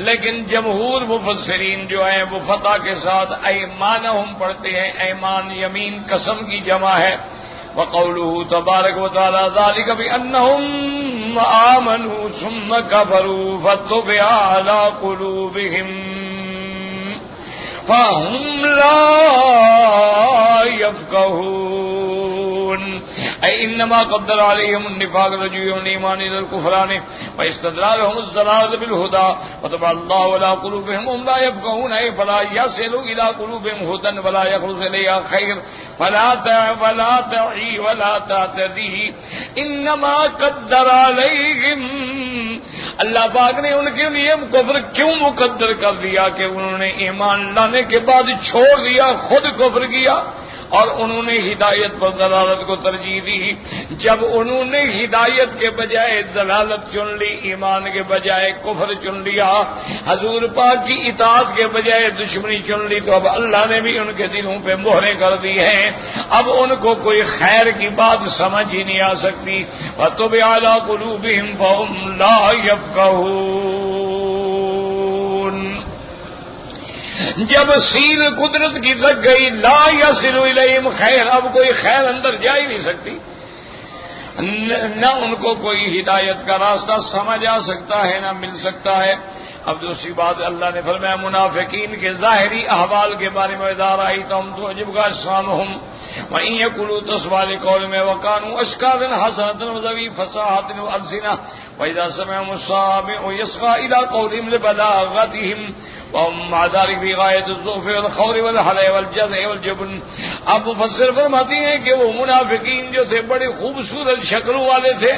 لیکن جمہور مفسرین جو ہیں وہ فتح کے ساتھ ایمانہم پڑھتے ہیں، ایمان یمین قسم کی جمع ہے۔ وقوله تبارک وتعالی ذلک بأنہم آمنوا ثم کفروا فطبع علی قلوبہم فہم لا یفقہون۔ اے انما قدر علیہم النفاق رجوع الایمان الى الکفران واستدلالهم الضلالة بالهدى وطبع الله على قلوبهم وهم لا يفقهون اے فلا يصل الى قلوبهم هدى ولا يخرج اليها خير ولا تعتدي انما قدر علیہم۔ اللہ پاک نے ان کے لیے کفر کیوں مقدر کر دیا کہ انہوں نے ایمان لانے کے بعد چھوڑ دیا، خود کفر کیا، اور انہوں نے ہدایت پر ضلالت کو ترجیح دی. جب انہوں نے ہدایت کے بجائے ضلالت چن لی، ایمان کے بجائے کفر چن لیا، حضور پاک کی اطاعت کے بجائے دشمنی چن لی، تو اب اللہ نے بھی ان کے دلوں پہ مہریں کر دی ہیں. اب ان کو کوئی خیر کی بات سمجھ ہی نہیں آ سکتی. وَطُبِعَ عَلَىٰ قُلُوبِهِمْ فَهُمْ لَا يَفْقَهُونَ. جب سیل قدرت کی لگ گئی، لا یصل الیہم خیر، اب کوئی خیر اندر جا ہی نہیں سکتی، نہ ان کو کوئی ہدایت کا راستہ سمجھ آ سکتا ہے، نہ مل سکتا ہے. اب دوسری بات اللہ نے فرمایا منافقین کے ظاہری احوال کے بارے میں ادار آئی تو ہم تو عجب کا اسلام وَإِن يَقُولُوا تَصْوَىٰ لِقَوْلِهِمْ وَكَانُوا أَشْكَالًا حَسَنَةً وَذَوِي فَصَاحَةٍ وَأَلْسِنَةٍ وَإِذَا سَمِعُوا السَّامِعُ يَصْغَىٰ إِلَىٰ قَوْلِهِمْ لِبَلَاغَتِهِمْ وَهُمْ مَعَ ذَٰلِكَ فِي غَايَةِ الضُّعْفِ وَالْخَوْرِ وَالْحَلَعِ وَالْجَزْعِ وَالْجُبْنِ. اب مفسر فرماتے ہیں کہ وہ منافقین جو تھے بڑے خوبصورت شکلوں والے تھے،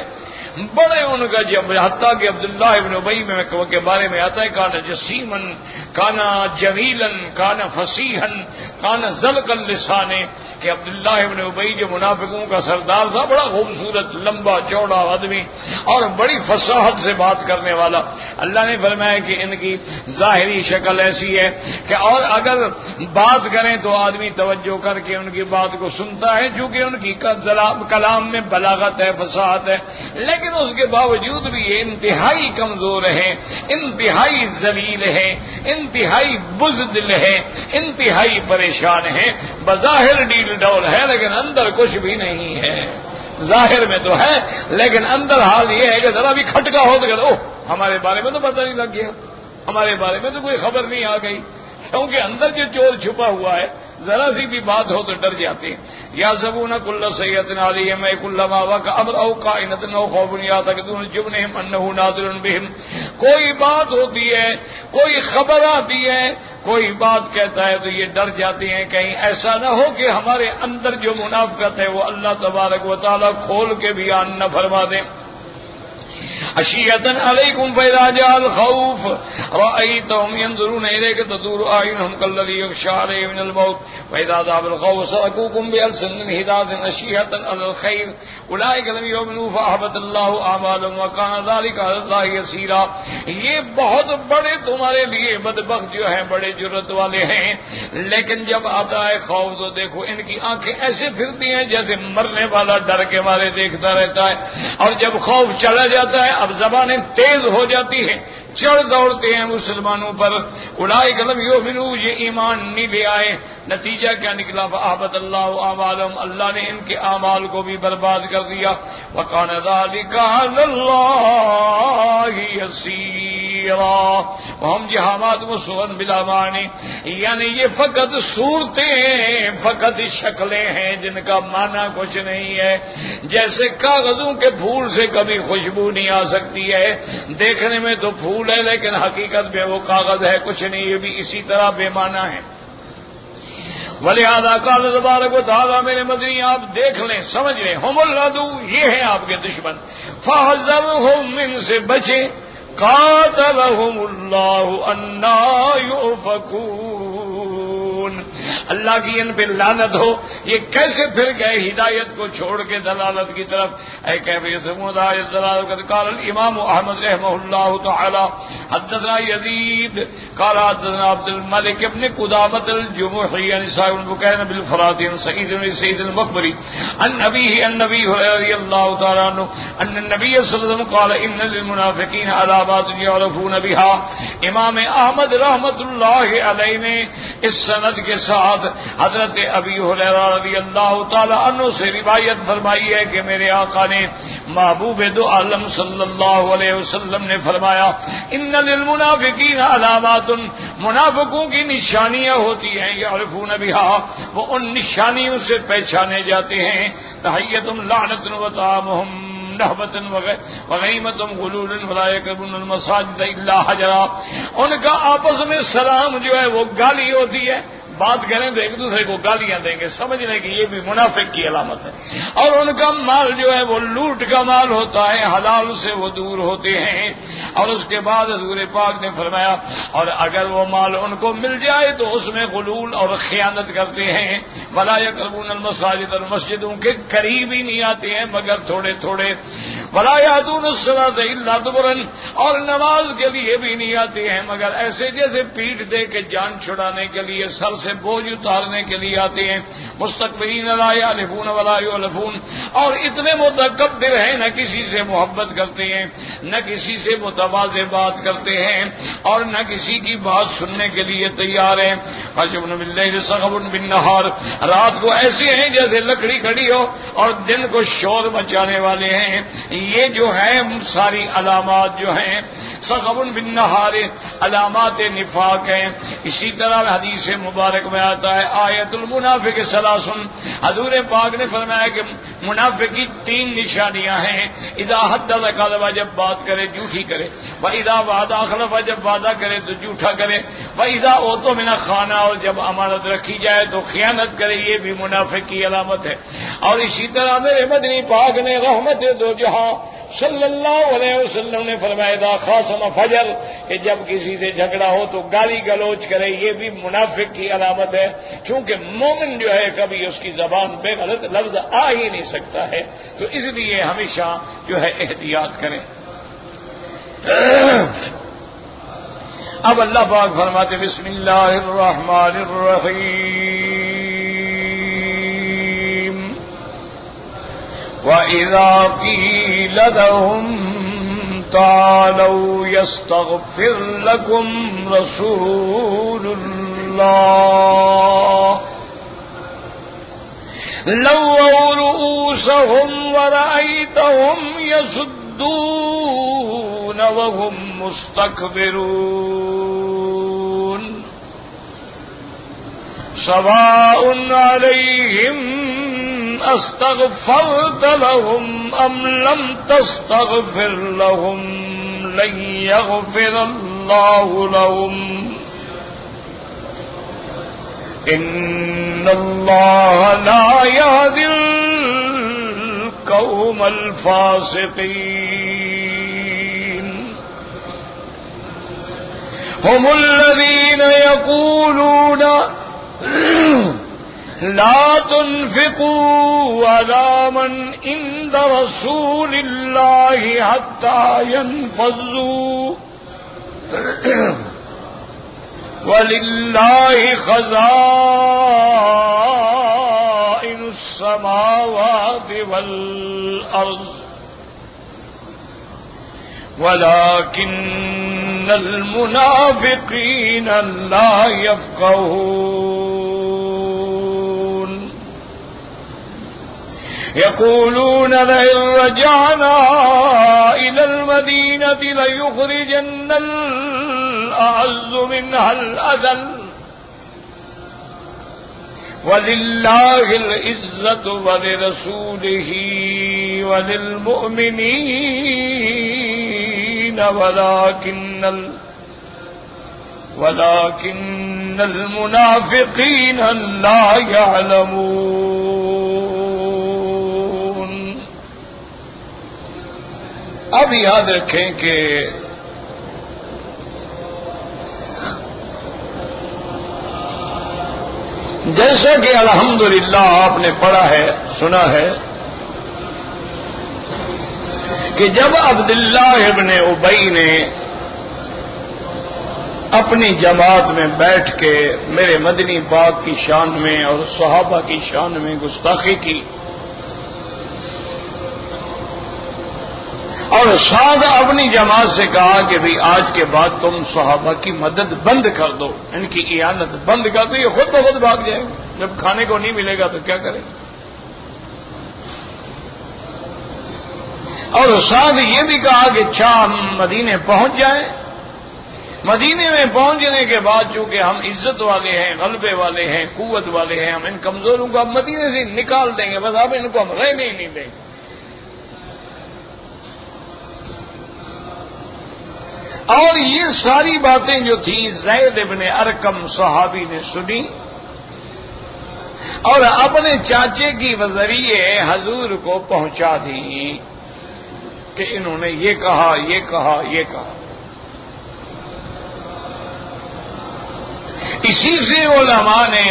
بڑے ان کا جب حتیٰ کہ عبداللہ ابن ابی کے بارے میں آتا ہے کانا جسیمن، کانا جمیلن، کانا فصیحن، کانا ذلق اللسان، کہ عبداللہ ابن ابی جو منافقوں کا سردار تھا بڑا خوبصورت لمبا چوڑا آدمی اور بڑی فصاحت سے بات کرنے والا. اللہ نے فرمایا کہ ان کی ظاہری شکل ایسی ہے کہ اور اگر بات کریں تو آدمی توجہ کر کے ان کی بات کو سنتا ہے، چونکہ ان کی کلام میں بلاغت ہے، فصاحت ہے، لیکن اس کے باوجود بھی یہ انتہائی کمزور ہے، انتہائی ذلیل ہے، انتہائی بزدل ہے، انتہائی پریشان ہے. بظاہر ڈیل ڈول ہے لیکن اندر کچھ بھی نہیں ہے. ظاہر میں تو ہے لیکن اندر حال یہ ہے کہ ذرا بھی کھٹکا ہو تو کہ ہمارے بارے میں تو پتہ نہیں لگ گیا، ہمارے بارے میں تو کوئی خبر نہیں آ گئی، کیونکہ اندر جو چور چھپا ہوا ہے ذرا سی بھی بات ہو تو ڈر جاتے ہیں. یا سبون کل سیئۃ علیہم کلما وقع امر او کائنۃ او خوف یعتقدون جبنہم انہ نازل بہم. کوئی بات ہوتی ہے، کوئی خبر آتی ہے، کوئی بات کہتا ہے تو یہ ڈر جاتے ہیں کہیں ایسا نہ ہو کہ ہمارے اندر جو منافقت ہے وہ اللہ تبارک و تعالی کھول کے بیان نہ فرما دیں. اشیئتن علیکم فاذا جاء الخوف رأیتهم ينظرون الیک تدور اعینهم کالذی یغشی علیہ من الموت فاذا ذهب الخوف سلكوكم بألسنة حداد اشیئتن علی الخیر اولئک لم یؤمنوا فاحبط اللہ اعمالهم وکان ذلک علی اللہ یسیرا. یہ بہت بڑے تمہارے لیے بدبخت جو ہیں بڑے جرت والے ہیں، لیکن جب آتا ہے خوف تو دیکھو ان کی آنکھیں ایسے پھرتی ہیں جیسے مرنے والا ڈر کے مارے دیکھتا رہتا ہے، اور جب خوف چلا جاتا ہے اب زبانیں تیز ہو جاتی ہیں، چڑھ دوڑتے ہیں مسلمانوں پر. اولئک لم یؤمنوا، یہ ایمان نہیں لے آئے. نتیجہ کیا نکلا؟ فاحبط اللہ اعمالهم، اللہ نے ان کے اعمال کو بھی برباد کر دیا. وکان ذلک علی اللہ یسیرا. وہم جہامات مصور بلا معنی، یعنی یہ فقط صورتیں، فقط شکلیں ہیں جن کا معنی کچھ نہیں ہے. جیسے کاغذوں کے پھول سے کبھی خوشبو نہیں آ سکتی ہے، دیکھنے میں تو پھول ہے لیکن حقیقت میں وہ کاغذ ہے، کچھ نہیں. یہ بھی اسی طرح بے معنی ہے. وَلِهَذَا قَالَ تَبَارَكَ وَتَعَالَىٰ، میرے مدنی آپ دیکھ لیں، سمجھ لیں، هُمُ الْعَدُوُّ، یہ ہیں آپ کے دشمن. فَاحْذَرْهُمْ، ان سے بچیں. قَاتَلَهُمُ اللَّهُ أَنَّىٰ يُؤْفَكُونَ، اللہ کی ان پہ لعنت ہو. یہ کیسے پھر گئے ہدایت کو چھوڑ کے دلالت کی طرف؟ اے کیف یسمون آیت دلالت. قال الامام احمد رحمہ اللہ تعالی حدثنا یزید قال حدثنا عبد الملک ابن قدامۃ الجمحی عن اسحاق بن بکیر بالفرات عن سعید بن سعید المقبری عن ابیہ النبی رضی اللہ تعالی عنہ ان النبی صلی اللہ علیہ وسلم قال ان للمنافقین علامات یعرفون بها. امام احمد رحمۃ اللہ علیہ نے اس سند کے ساتھ حضرت ابی ہریرہ رضی اللہ تعالی عنہ سے روایت فرمائی ہے کہ میرے آقا نے محبوب دو عالم صلی اللہ علیہ وسلم نے فرمایا ان للمنافقین علامات، منافقوں کی نشانیاں ہوتی ہیں، یعرفون بها، وہ ان نشانیوں سے پہچانے جاتے ہیں. تحیتهم لعنۃ وطعامهم نہبۃ وغیمۃ غلول ولا یقربون المساجد الا حجرا. ان کا آپس میں سلام جو ہے وہ گالی ہوتی ہے، بات کریں تو ایک دوسرے کو گالیاں دیں گے، سمجھ لیں کہ یہ بھی منافق کی علامت ہے. اور ان کا مال جو ہے وہ لوٹ کا مال ہوتا ہے، حلال سے وہ دور ہوتے ہیں. اور اس کے بعد حضور پاک نے فرمایا اور اگر وہ مال ان کو مل جائے تو اس میں غلول اور خیانت کرتے ہیں. ولا یقربون المساجد، اور مسجدوں کے قریب ہی نہیں آتے ہیں مگر تھوڑے تھوڑے. ولا یاتون الصلاۃ الا دبرا، اور نماز کے لیے بھی نہیں آتے ہیں مگر ایسے جیسے پیٹھ دے کے جان چھڑانے کے لیے، سر سے بوجھ اتارنے کے لیے آتے ہیں. مستکبرین لا یعلفون ولا یعلفون، اور اتنے متکبر ہیں، نہ کسی سے محبت کرتے ہیں، نہ کسی سے متواضع بات کرتے ہیں، اور نہ کسی کی بات سننے کے لیے تیار ہیں. خشبن باللیل سخب بالنہار، رات کو ایسے ہیں جیسے لکڑی کھڑی ہو اور دن کو شور مچانے والے ہیں. یہ جو ہے ساری علامات جو ہیں سخب بالنہار علامات نفاق ہیں. اسی طرح حدیث مبارک میں آتا ہے آیت المنافق ثلاثن، حضور پاک نے فرمایا کہ منافق کی 3 نشانیاں ہیں. اذا حدث کذب، جب بات کرے جھوٹی کرے. واذا وعد اخلف، جب وعدہ کرے تو جھوٹا کرے. واذا اؤتمن خان، اور جب امانت رکھی جائے تو خیانت کرے. یہ بھی منافق کی علامت ہے. اور اسی طرح میرے مدنی پاک نے رحمت دو جہاں صلی اللہ علیہ وسلم نے فرمایا اذا خاصم فجر، کہ جب کسی سے جھگڑا ہو تو گالی گلوچ کرے. یہ بھی منافق کی علامت ہے، کیونکہ مومن جو ہے کبھی اس کی زبان پہ غلط لفظ آ ہی نہیں سکتا ہے. تو اس لیے ہمیشہ جو ہے احتیاط کریں. اب اللہ پاک فرماتے بسم اللہ الرحمن الرحیم وَإِذَا قِيلَ لَهُمْ تَعَالَوْا يَسْتَغْفِرْ لَكُمْ رَسُولُ اللَّهِ لَوَّوْا رُؤُوسَهُمْ وَرَأَيْتَهُمْ يَصُدُّونَ وَهُمْ مُسْتَكْبِرُونَ سَوَاءٌ عَلَيْهِمْ أَسْتَغْفَرْتَ لَهُمْ أَمْ لَمْ تَسْتَغْفِرْ لَهُمْ لَنْ يَغْفِرَ اللَّهُ لَهُمْ إِنَّ اللَّهَ لَا يَهْدِي الْقَوْمَ الْفَاسِقِينَ هُمُ الَّذِينَ يَقُولُونَ لا تنفقوا على من عند رسول الله حتى ينفضوا ولله خزائن السماوات والأرض ولكن المنافقين لا يفقهون يقولون لئن رجعنا إلى المدينة ليخرجن الأعز منها الأذل ولله العزة ولرسوله وللمؤمنين ولكن المنافقين لا يعلمون. اب یاد رکھیں کہ جیسا کہ الحمدللہ آپ نے پڑھا ہے سنا ہے کہ جب عبداللہ ابن ابی نے اپنی جماعت میں بیٹھ کے میرے مدنی پاک کی شان میں اور صحابہ کی شان میں گستاخی کی اور ساتھ اپنی جماعت سے کہا کہ بھی آج کے بعد تم صحابہ کی مدد بند کر دو، ان کی اعانت بند کر دو، یہ خود بخود بھاگ جائیں گے، جب کھانے کو نہیں ملے گا تو کیا کریں. اور ساتھ یہ بھی کہا کہ ہم مدینے پہنچ جائیں. مدینے میں پہنچنے کے بعد چونکہ ہم عزت والے ہیں، غلبے والے ہیں، قوت والے ہیں، ہم ان کمزوروں کو اب مدینے سے نکال دیں گے، بس اب ان کو ہم رہنے ہی نہیں دیں گے. اور یہ ساری باتیں جو تھیں زید ابن ارقم صحابی نے سنی اور اپنے چاچے کی ذریعے حضور کو پہنچا دی کہ انہوں نے یہ کہا، یہ کہا، یہ کہا۔ اسی سے علماء نے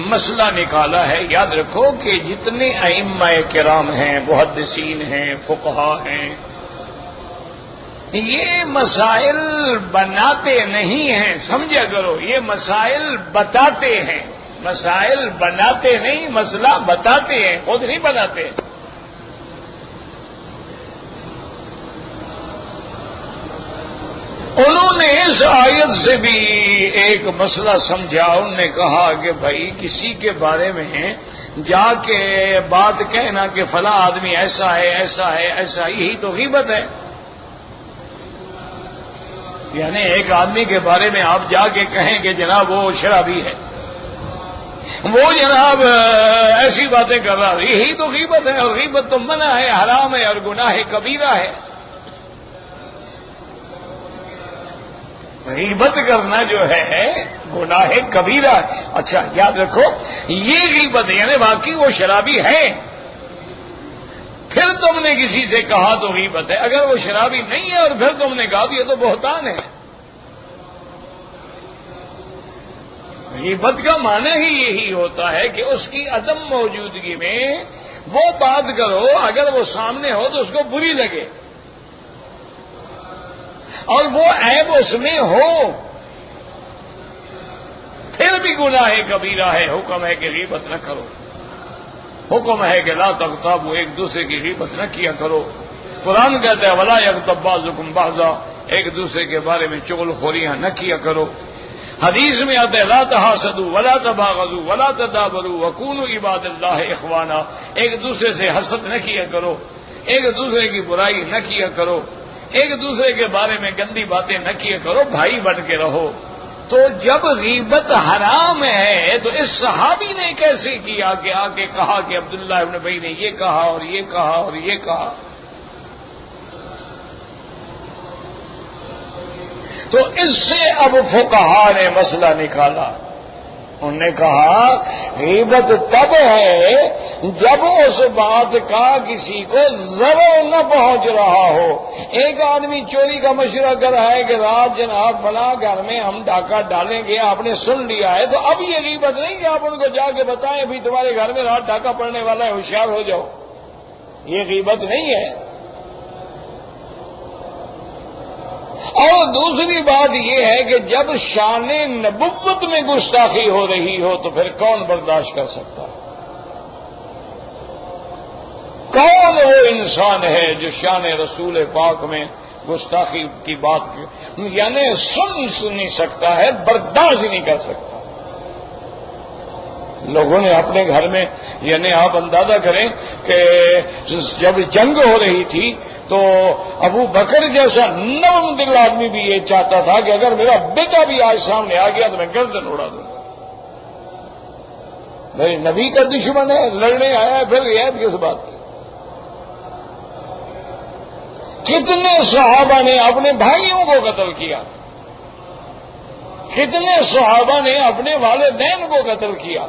مسئلہ نکالا ہے۔ یاد رکھو کہ جتنے ائمہ کرام ہیں، محدثین ہیں، فقہا ہیں، یہ مسائل بناتے نہیں ہیں، سمجھا کرو، یہ مسائل بتاتے ہیں، مسائل بناتے نہیں، مسئلہ بتاتے ہیں، خود نہیں بناتے۔ انہوں نے اس آیت سے بھی ایک مسئلہ سمجھا۔ انہوں نے کہا کہ بھائی کسی کے بارے میں جا کے بات کہنا کہ فلاں آدمی ایسا ہے، ایسا ہے، ایسا، یہی تو غیبت ہے۔ یعنی ایک آدمی کے بارے میں آپ جا کے کہیں کہ جناب وہ شرابی ہے، وہ جناب ایسی باتیں کر رہا، یہی تو غیبت ہے، اور غیبت تو منع ہے، حرام ہے اور گناہ کبیرہ ہے۔ غیبت کرنا جو ہے گناہ کبیرہ ہے۔ اچھا یاد رکھو یہ غیبت ہے، یعنی باقی وہ شرابی ہے، پھر تم نے کسی سے کہا تو غیبت ہے۔ اگر وہ شرابی نہیں ہے اور پھر تم نے کہا تو یہ تو بہتان ہے۔ غیبت کا معنی ہی یہی ہوتا ہے کہ اس کی عدم موجودگی میں وہ بات کرو، اگر وہ سامنے ہو تو اس کو بری لگے، اور وہ عیب اس میں ہو، پھر بھی گناہ کبیرہ ہے۔ حکم ہے کہ غیبت نہ کرو، حکم ہے کہ لا تغتابوا، ایک دوسرے کی غیبت نہ کیا کرو۔ قرآن کہتا ہے ولا یغتب بعضکم بعضا، ایک دوسرے کے بارے میں چغل خوریاں نہ کیا کرو۔ حدیث میں آتا ہے لا تحاسدوا ولا تباغضوا ولا تدابروا وکونوا عباد اللہ اخوانا، ایک دوسرے سے حسد نہ کیا کرو، ایک دوسرے کی برائی نہ کیا کرو، ایک دوسرے کے بارے میں گندی باتیں نہ کیا کرو، بھائی بن کے رہو۔ تو جب غیبت حرام ہے تو اس صحابی نے کیسے کیا کہ آ کے کہا کہ عبداللہ ابن ابی نے یہ کہا اور یہ کہا اور یہ کہا؟ تو اس سے اب فقہا نے مسئلہ نکالا۔ انہوں نے کہا غیبت تب ہے جب اس بات کا کسی کو ضرر نہ پہنچ رہا ہو۔ ایک آدمی چوری کا مشورہ کر رہا ہے کہ رات جناب فلاں گھر میں ہم ڈاکہ ڈالیں گے، آپ نے سن لیا ہے، تو اب یہ غیبت نہیں کہ آپ ان کو جا کے بتائیں بھی تمہارے گھر میں رات ڈاکہ پڑنے والا ہے، ہوشیار ہو جاؤ، یہ غیبت نہیں ہے۔ اور دوسری بات یہ ہے کہ جب شان نبوت میں گستاخی ہو رہی ہو تو پھر کون برداشت کر سکتا ہے؟ کون وہ انسان ہے جو شان رسول پاک میں گستاخی کی بات یعنی سن نہیں سکتا ہے، برداشت نہیں کر سکتا؟ لوگوں نے اپنے گھر میں، یعنی آپ اندازہ کریں کہ جب جنگ ہو رہی تھی تو ابو بکر جیسا نرم دل آدمی بھی یہ چاہتا تھا کہ اگر میرا بیٹا بھی آج سامنے آ گیا تو میں گردن اڑا دوں گا، میرے نبی کا دشمن ہے، لڑنے آیا ہے، پھر رعایت کس بات کی؟ کتنے صحابہ نے اپنے بھائیوں کو قتل کیا، کتنے صحابہ نے اپنے والدین کو قتل کیا۔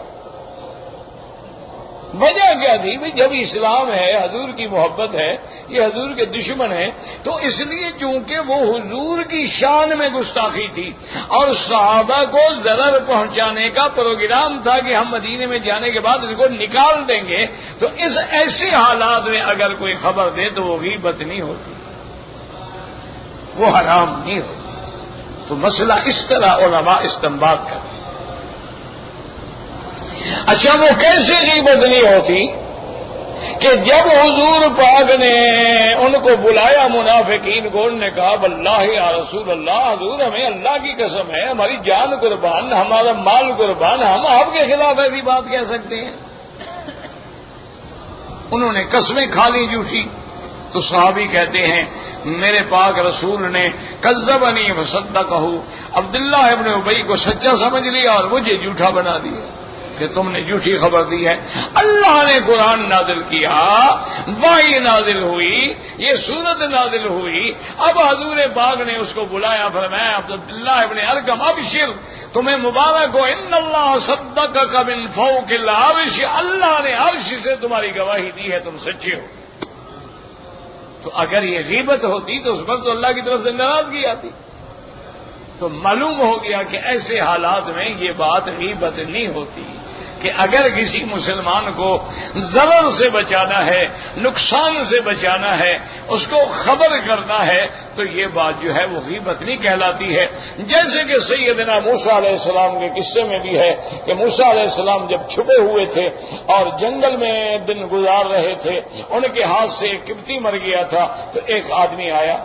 وجہ کیا تھی؟ جب اسلام ہے، حضور کی محبت ہے، یہ حضور کے دشمن ہیں، تو اس لیے چونکہ وہ حضور کی شان میں گستاخی تھی اور صحابہ کو ضرر پہنچانے کا پروگرام تھا کہ ہم مدینے میں جانے کے بعد ان کو نکال دیں گے، تو اس ایسے حالات میں اگر کوئی خبر دے تو وہ غیبت نہیں ہوتی، وہ حرام نہیں ہوتی۔ تو مسئلہ اس طرح علماء استنباط کرتے۔ اچھا وہ کیسے غیبت نہیں ہوتی کہ جب حضور پاک نے ان کو بلایا منافقین کو، انہوں نے کہا واللہ یا رسول اللہ، حضور ہمیں اللہ کی قسم ہے، ہماری جان قربان، ہمارا مال قربان، ہم آپ کے خلاف ایسی بات کہہ سکتے ہیں؟ انہوں نے قسمیں کھا لی جھوٹی۔ تو صحابی کہتے ہیں میرے پاک رسول نے کذبنی وصدقہ، عبداللہ ابن ابی کو سچا سمجھ لیا اور مجھے جھوٹا بنا دیا کہ تم نے جھوٹی خبر دی ہے۔ اللہ نے قرآن نازل کیا، وحی نازل ہوئی، یہ سورت نازل ہوئی، اب حضور پاک نے اس کو بلایا، فرمایا عبداللہ ابن ارقم ابشر، تمہیں مبارک ہو، ان اللہ صدقک من فوق العرش، اللہ نے عرش سے تمہاری گواہی دی ہے، تم سچے ہو۔ تو اگر یہ غیبت ہوتی تو اس پر تو اللہ کی طرف سے ناراضگی آتی. تو معلوم ہو گیا کہ ایسے حالات میں یہ بات غیبت نہیں ہوتی کہ اگر کسی مسلمان کو ضرر سے بچانا ہے، نقصان سے بچانا ہے، اس کو خبر کرنا ہے، تو یہ بات جو ہے وہ غیبت نہیں کہلاتی ہے. جیسے کہ سیدنا موسیٰ علیہ السلام کے قصے میں بھی ہے کہ موسیٰ علیہ السلام جب چھپے ہوئے تھے اور جنگل میں دن گزار رہے تھے، ان کے ہاتھ سے ایک قبطی مر گیا تھا، تو ایک آدمی آیا،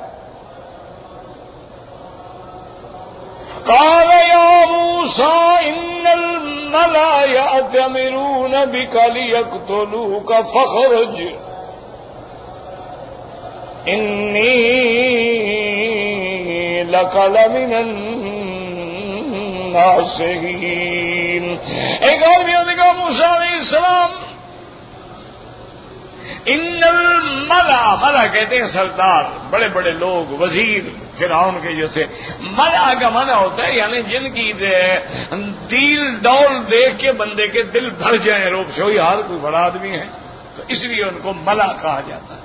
قال يا موسى إن الملأ يأتمرون بك ليقتلوك فاخرج إني لك لمن الناصحين. ایک آدمی نے کہا موسیٰ علیہ السلام، ان الملأ، ملأ کہتے ہیں سردار، بڑے بڑے لوگ، وزیر فرعون کے جو تھے. ملأ کا معنی ہوتا ہے یعنی جن کی دیل ڈول دیکھ کے بندے کے دل بھر جائیں، روب سے ہوئی حال کوئی بڑا آدمی ہے، تو اس لیے ان کو ملأ کہا جاتا ہے.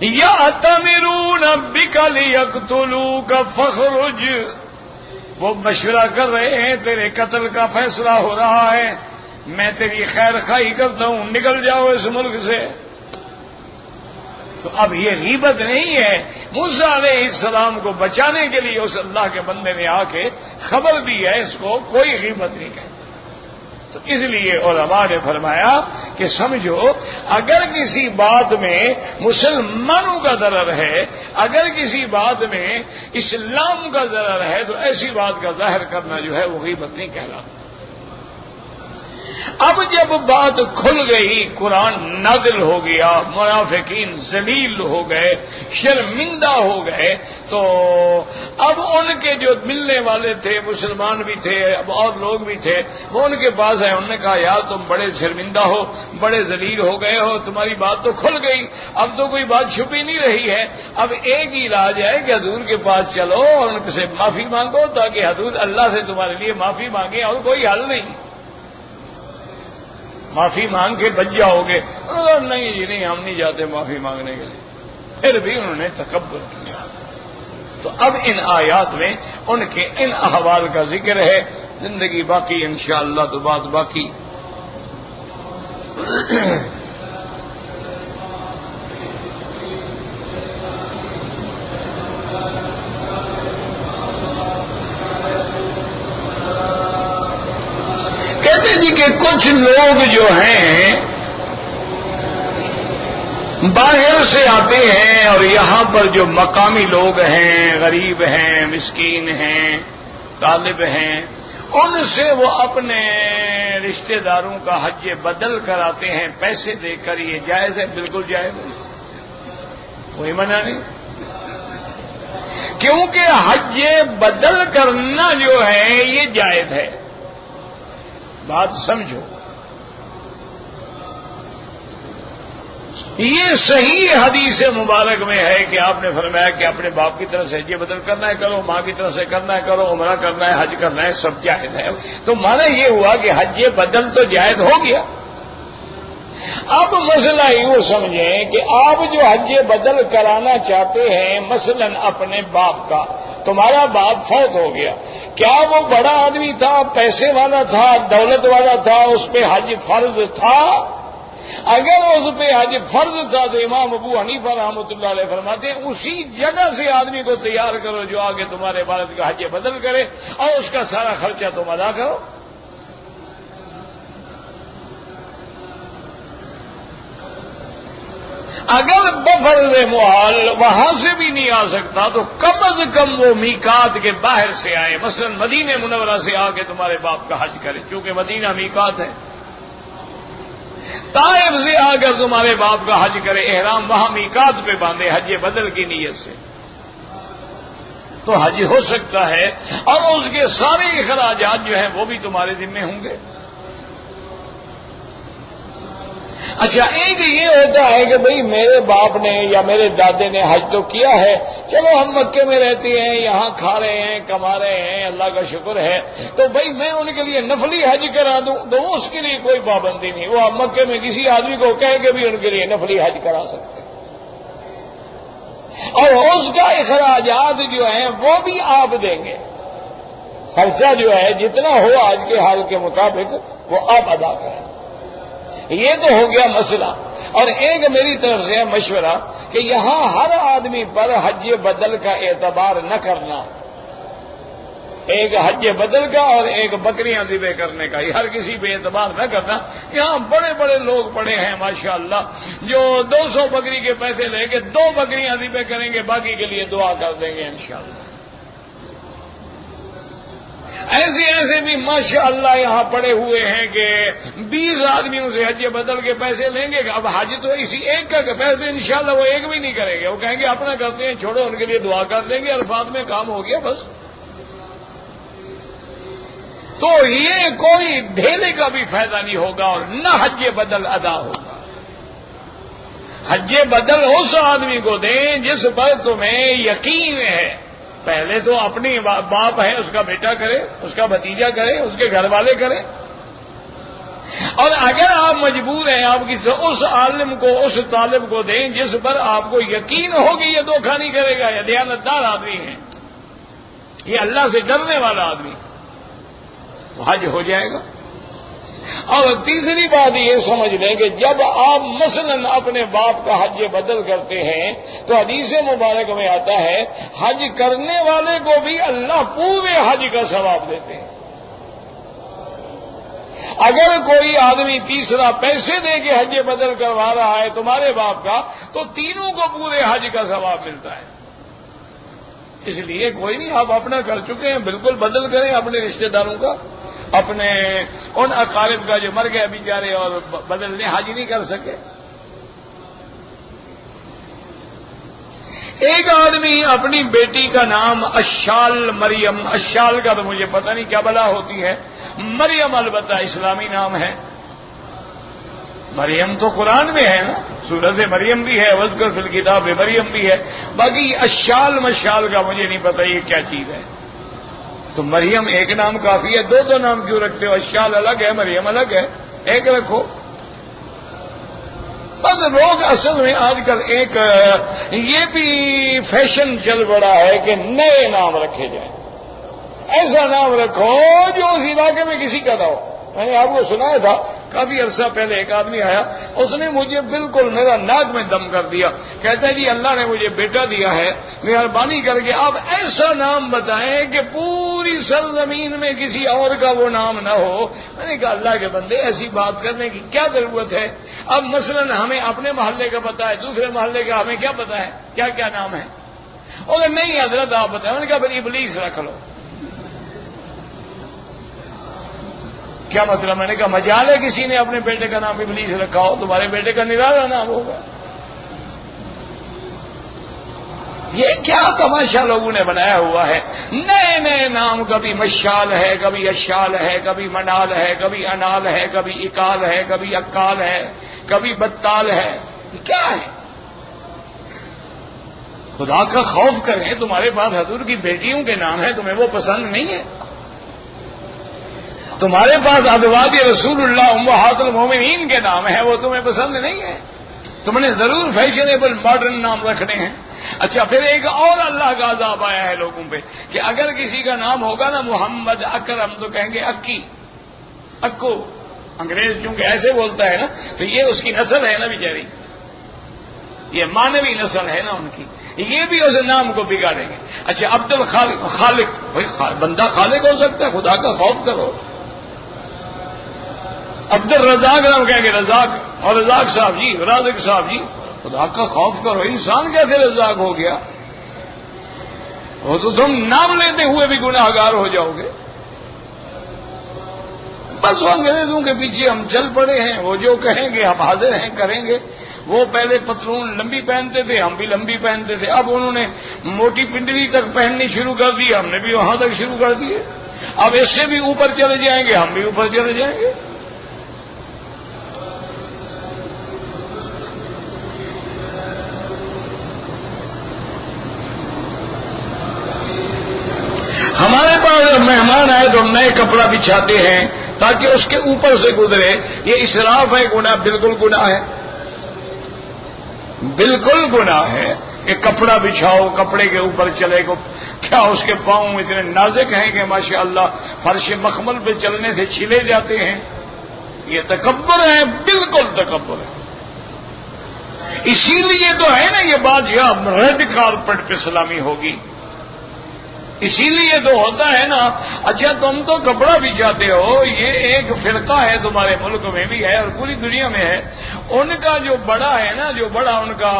یأتمرون بک لیقتلوک فاخرج، وہ مشورہ کر رہے ہیں، تیرے قتل کا فیصلہ ہو رہا ہے، میں تیری خیر خواہی کرتا ہوں، نکل جاؤ اس ملک سے. تو اب یہ غیبت نہیں ہے. موسیٰ علیہ السلام کو بچانے کے لیے اس اللہ کے بندے نے آ کے خبر دی ہے، اس کو کوئی غیبت نہیں کہتے. تو اس لیے علماء نے فرمایا کہ سمجھو اگر کسی بات میں مسلمانوں کا ضرر ہے، اگر کسی بات میں اسلام کا ضرر ہے، تو ایسی بات کا ظاہر کرنا جو ہے وہ غیبت نہیں کہلاتا. اب جب بات کھل گئی، قرآن نازل ہو گیا، منافقین ذلیل ہو گئے، شرمندہ ہو گئے، تو اب ان کے جو ملنے والے تھے، مسلمان بھی تھے، اب اور لوگ بھی تھے، وہ ان کے پاس آئے. انہوں نے کہا یار تم بڑے شرمندہ ہو، بڑے ذلیل ہو گئے ہو، تمہاری بات تو کھل گئی، اب تو کوئی بات چھپی نہیں رہی ہے. اب ایک ہی علاج ہے کہ حضور کے پاس چلو اور ان سے معافی مانگو، تاکہ حضور اللہ سے تمہارے لیے معافی مانگے، اور کوئی حل نہیں. معافی مانگ کے بچ جاؤ گے. نہیں جی نہیں، ہم نہیں جاتے معافی مانگنے کے لیے. پھر بھی انہوں نے تکبر کیا. تو اب ان آیات میں ان کے ان احوال کا ذکر ہے. زندگی باقی انشاءاللہ تو بات باقی. کہتے جی کہ کچھ لوگ جو ہیں باہر سے آتے ہیں اور یہاں پر جو مقامی لوگ ہیں، غریب ہیں، مسکین ہیں، طالب ہیں، ان سے وہ اپنے رشتہ داروں کا حج بدل کراتے ہیں پیسے دے کر. یہ جائز ہے؟ بالکل جائز ہے، کوئی منع نہیں. کیونکہ حج بدل کرنا جو ہے یہ جائز ہے. بات سمجھو، یہ صحیح حدیث مبارک میں ہے کہ آپ نے فرمایا کہ اپنے باپ کی طرف سے حج بدل کرنا ہے کرو، ماں کی طرف سے کرنا ہے کرو، عمرہ کرنا ہے، حج کرنا ہے، سب جائز ہے. تو مانا یہ ہوا کہ حج بدل تو جائز ہو گیا. اب مسئلہ یوں سمجھیں کہ آپ جو حج بدل کرانا چاہتے ہیں، مثلا اپنے باپ کا، تمہارا باپ فوت ہو گیا، کیا وہ بڑا آدمی تھا، پیسے والا تھا، دولت والا تھا، اس پہ حج فرض تھا؟ اگر اس پہ حج فرض تھا تو امام ابو حنیفہ رحمۃ اللہ علیہ فرماتے ہیں اسی جگہ سے آدمی کو تیار کرو جو آگے تمہارے والد کا حج بدل کرے، اور اس کا سارا خرچہ تم ادا کرو. اگر بفرض محال وہاں سے بھی نہیں آ سکتا تو کم از کم وہ میقات کے باہر سے آئے، مثلا مدینہ منورہ سے آ کے تمہارے باپ کا حج کرے، چونکہ مدینہ میقات ہے. طائف سے آ کر تمہارے باپ کا حج کرے، احرام وہاں میقات پہ باندھے حج بدل کی نیت سے، تو حج ہو سکتا ہے، اور اس کے سارے اخراجات جو ہیں وہ بھی تمہارے ذمہ ہوں گے. اچھا ایک یہ ہوتا ہے کہ بھئی میرے باپ نے یا میرے دادے نے حج تو کیا ہے، چلو ہم مکے میں رہتے ہیں، یہاں کھا رہے ہیں، کما رہے ہیں، اللہ کا شکر ہے، تو بھئی میں ان کے لیے نفلی حج کرا دوں تو اس کے لیے کوئی پابندی نہیں، وہ آپ مکے میں کسی آدمی کو کہہ کے بھی ان کے لیے نفلی حج کرا سکتے ہیں، اور اس کا اخراجات جو ہیں وہ بھی آپ دیں گے، خرچہ جو ہے جتنا ہو آج کے حال کے مطابق وہ آپ ادا کریں۔ یہ تو ہو گیا مسئلہ۔ اور ایک میری طرف سے ہے مشورہ کہ یہاں ہر آدمی پر حج بدل کا اعتبار نہ کرنا، ایک حج بدل کا اور ایک بکریاں ذبح کرنے کا، ہر کسی پہ اعتبار نہ کرنا۔ یہاں بڑے بڑے لوگ پڑے ہیں ماشاءاللہ جو 200 بکری کے پیسے لے کے 2 بکریاں ذبح کریں گے، باقی کے لیے دعا کر دیں گے انشاءاللہ۔ ایسے بھی ماشاءاللہ یہاں پڑے ہوئے ہیں کہ 20 آدمیوں سے حج بدل کے پیسے لیں گے، اب حج تو اسی ایک کا پیسے انشاءاللہ وہ ایک بھی نہیں کریں گے، وہ کہیں گے اپنا کرتے ہیں چھوڑو، ان کے لیے دعا کر دیں گے، عرفات میں کام ہو گیا بس۔ تو یہ کوئی ڈھیلے کا بھی فائدہ نہیں ہوگا اور نہ حج بدل ادا ہوگا۔ حج بدل اس آدمی کو دیں جس پر تمہیں یقین ہے، پہلے تو اپنی باپ ہے اس کا بیٹا کرے، اس کا بھتیجا کرے، اس کے گھر والے کریں، اور اگر آپ مجبور ہیں آپ کسی اس عالم کو، اس طالب کو دیں جس پر آپ کو یقین ہوگی یہ دھوکہ نہیں کرے گا، یہ دیانتدار آدمی ہے، یہ اللہ سے ڈرنے والا آدمی، تو حج ہو جائے گا۔ اور تیسری بات یہ سمجھ لیں کہ جب آپ مثلا اپنے باپ کا حج بدل کرتے ہیں تو حدیث مبارک میں آتا ہے حج کرنے والے کو بھی اللہ پورے حج کا ثواب دیتے ہیں۔ اگر کوئی آدمی تیسرا پیسے دے کے حج بدل کروا رہا ہے تمہارے باپ کا تو تینوں کو پورے حج کا ثواب ملتا ہے۔ اس لیے کوئی نہیں، آپ اپنا کر چکے ہیں، بالکل بدل کریں اپنے رشتہ داروں کا، اپنے ان اقارب کا جو مر گئے بیچارے اور بدلنے حج نہیں کر سکے۔ ایک آدمی اپنی بیٹی کا نام اشال مریم، اشال کا تو مجھے پتہ نہیں کیا بلا ہوتی ہے، مریم البتہ اسلامی نام ہے۔ مریم تو قرآن میں ہے نا، سورت مریم بھی ہے، وذکر فی الکتاب مریم بھی ہے، باقی اشال مشال کا مجھے نہیں پتہ یہ کیا چیز ہے۔ تو مریم ایک نام کافی ہے، دو نام کیوں رکھتے ہو؟ اشال الگ ہے، مریم الگ ہے، ایک رکھو۔ بس لوگ اصل میں آج کل ایک یہ بھی فیشن چل پڑا ہے کہ نئے نام رکھے جائیں، ایسا نام رکھو جو اس علاقے میں کسی کا نہ ہو۔ میں نے آپ کو سنایا تھا کافی عرصہ پہلے ایک آدمی آیا، اس نے مجھے بالکل میرا ناک میں دم کر دیا، کہتا ہے جی اللہ نے مجھے بیٹا دیا ہے، مہربانی کر کے آپ ایسا نام بتائیں کہ پوری سرزمین میں کسی اور کا وہ نام نہ ہو۔ میں نے کہا اللہ کے بندے ایسی بات کرنے کی کیا ضرورت ہے؟ اب مثلا ہمیں اپنے محلے کا پتہ ہے، دوسرے محلے کا ہمیں کیا پتہ ہے کیا کیا نام ہے؟ اور نہیں حضرت آپ بتائیں۔ میں نے کہا پھر ابلیس رکھ لو۔ کیا مطلب؟ میں نے کہا مجال ہے کسی نے اپنے بیٹے کا نام ابلیس رکھا ہو، تمہارے بیٹے کا نرالا نام ہوگا۔ یہ کیا تماشا لوگوں نے بنایا ہوا ہے، نئے نئے نام، کبھی مشال ہے، کبھی اشال ہے، کبھی منال ہے، کبھی انال ہے، کبھی اکال ہے، کبھی اکال ہے، کبھی بتال ہے، یہ کیا ہے؟ خدا کا خوف کریں، تمہارے پاس حضور کی بیٹیوں کے نام ہیں، تمہیں وہ پسند نہیں ہے؟ تمہارے پاس ازواج رسول اللہ امہات المومنین کے نام ہیں، وہ تمہیں پسند نہیں ہے؟ تم نے ضرور فیشنیبل ماڈرن نام رکھنے ہیں۔ اچھا پھر ایک اور اللہ کا عذاب آیا ہے لوگوں پہ کہ اگر کسی کا نام ہوگا نا محمد اکرم تو کہیں گے اکی، اکو، انگریز چونکہ ایسے بولتا ہے نا تو یہ اس کی نسل ہے نا بیچاری، یہ مانوی نسل ہے نا ان کی، یہ بھی اس نام کو بگاڑیں گے۔ اچھا عبد الخالق، خالق، بھائی بندہ خالق ہو سکتا ہے؟ خدا کا خوف کرو۔ عبد الرزاق نام کہیں گے رزاق، اور رزاق صاحب جی، رازق صاحب جی، خدا کا خوف کرو، انسان کیسے رزاق ہو گیا؟ وہ تو تم نام لیتے ہوئے بھی گناہ گار ہو جاؤ گے۔ بس وہ انگریزوں کے پیچھے ہم چل پڑے ہیں، وہ جو کہیں گے ہم حاضر ہیں کریں گے۔ وہ پہلے پتلون لمبی پہنتے تھے، ہم بھی لمبی پہنتے تھے، اب انہوں نے موٹی پنڈلی تک پہننی شروع کر دی، ہم نے بھی وہاں تک شروع کر دیے، اب اس سے بھی اوپر چلے جائیں گے، ہم بھی اوپر چلے جائیں گے۔ ہمارے پاس جب مہمان آئے تو نئے کپڑا بچھاتے ہیں تاکہ اس کے اوپر سے گزرے. یہ اسراف ہے گناہ؟ بالکل گناہ ہے، بالکل گناہ ہے کہ کپڑا بچھاؤ کپڑے کے اوپر چلے گا. کیا اس کے پاؤں اتنے نازک ہیں کہ ماشاءاللہ فرش مخمل پہ چلنے سے چھلے جاتے ہیں؟ یہ تکبر ہے، بالکل تکبر ہے. اسی لیے تو ہے نا یہ بات یہاں ریڈ کارپٹ پہ سلامی ہوگی، اسی لیے تو ہوتا ہے نا. اچھا تم تو کپڑا بچھاتے ہو، یہ ایک فرقہ ہے تمہارے ملک میں بھی ہے اور پوری دنیا میں ہے. ان کا جو بڑا ہے نا، جو بڑا ان کا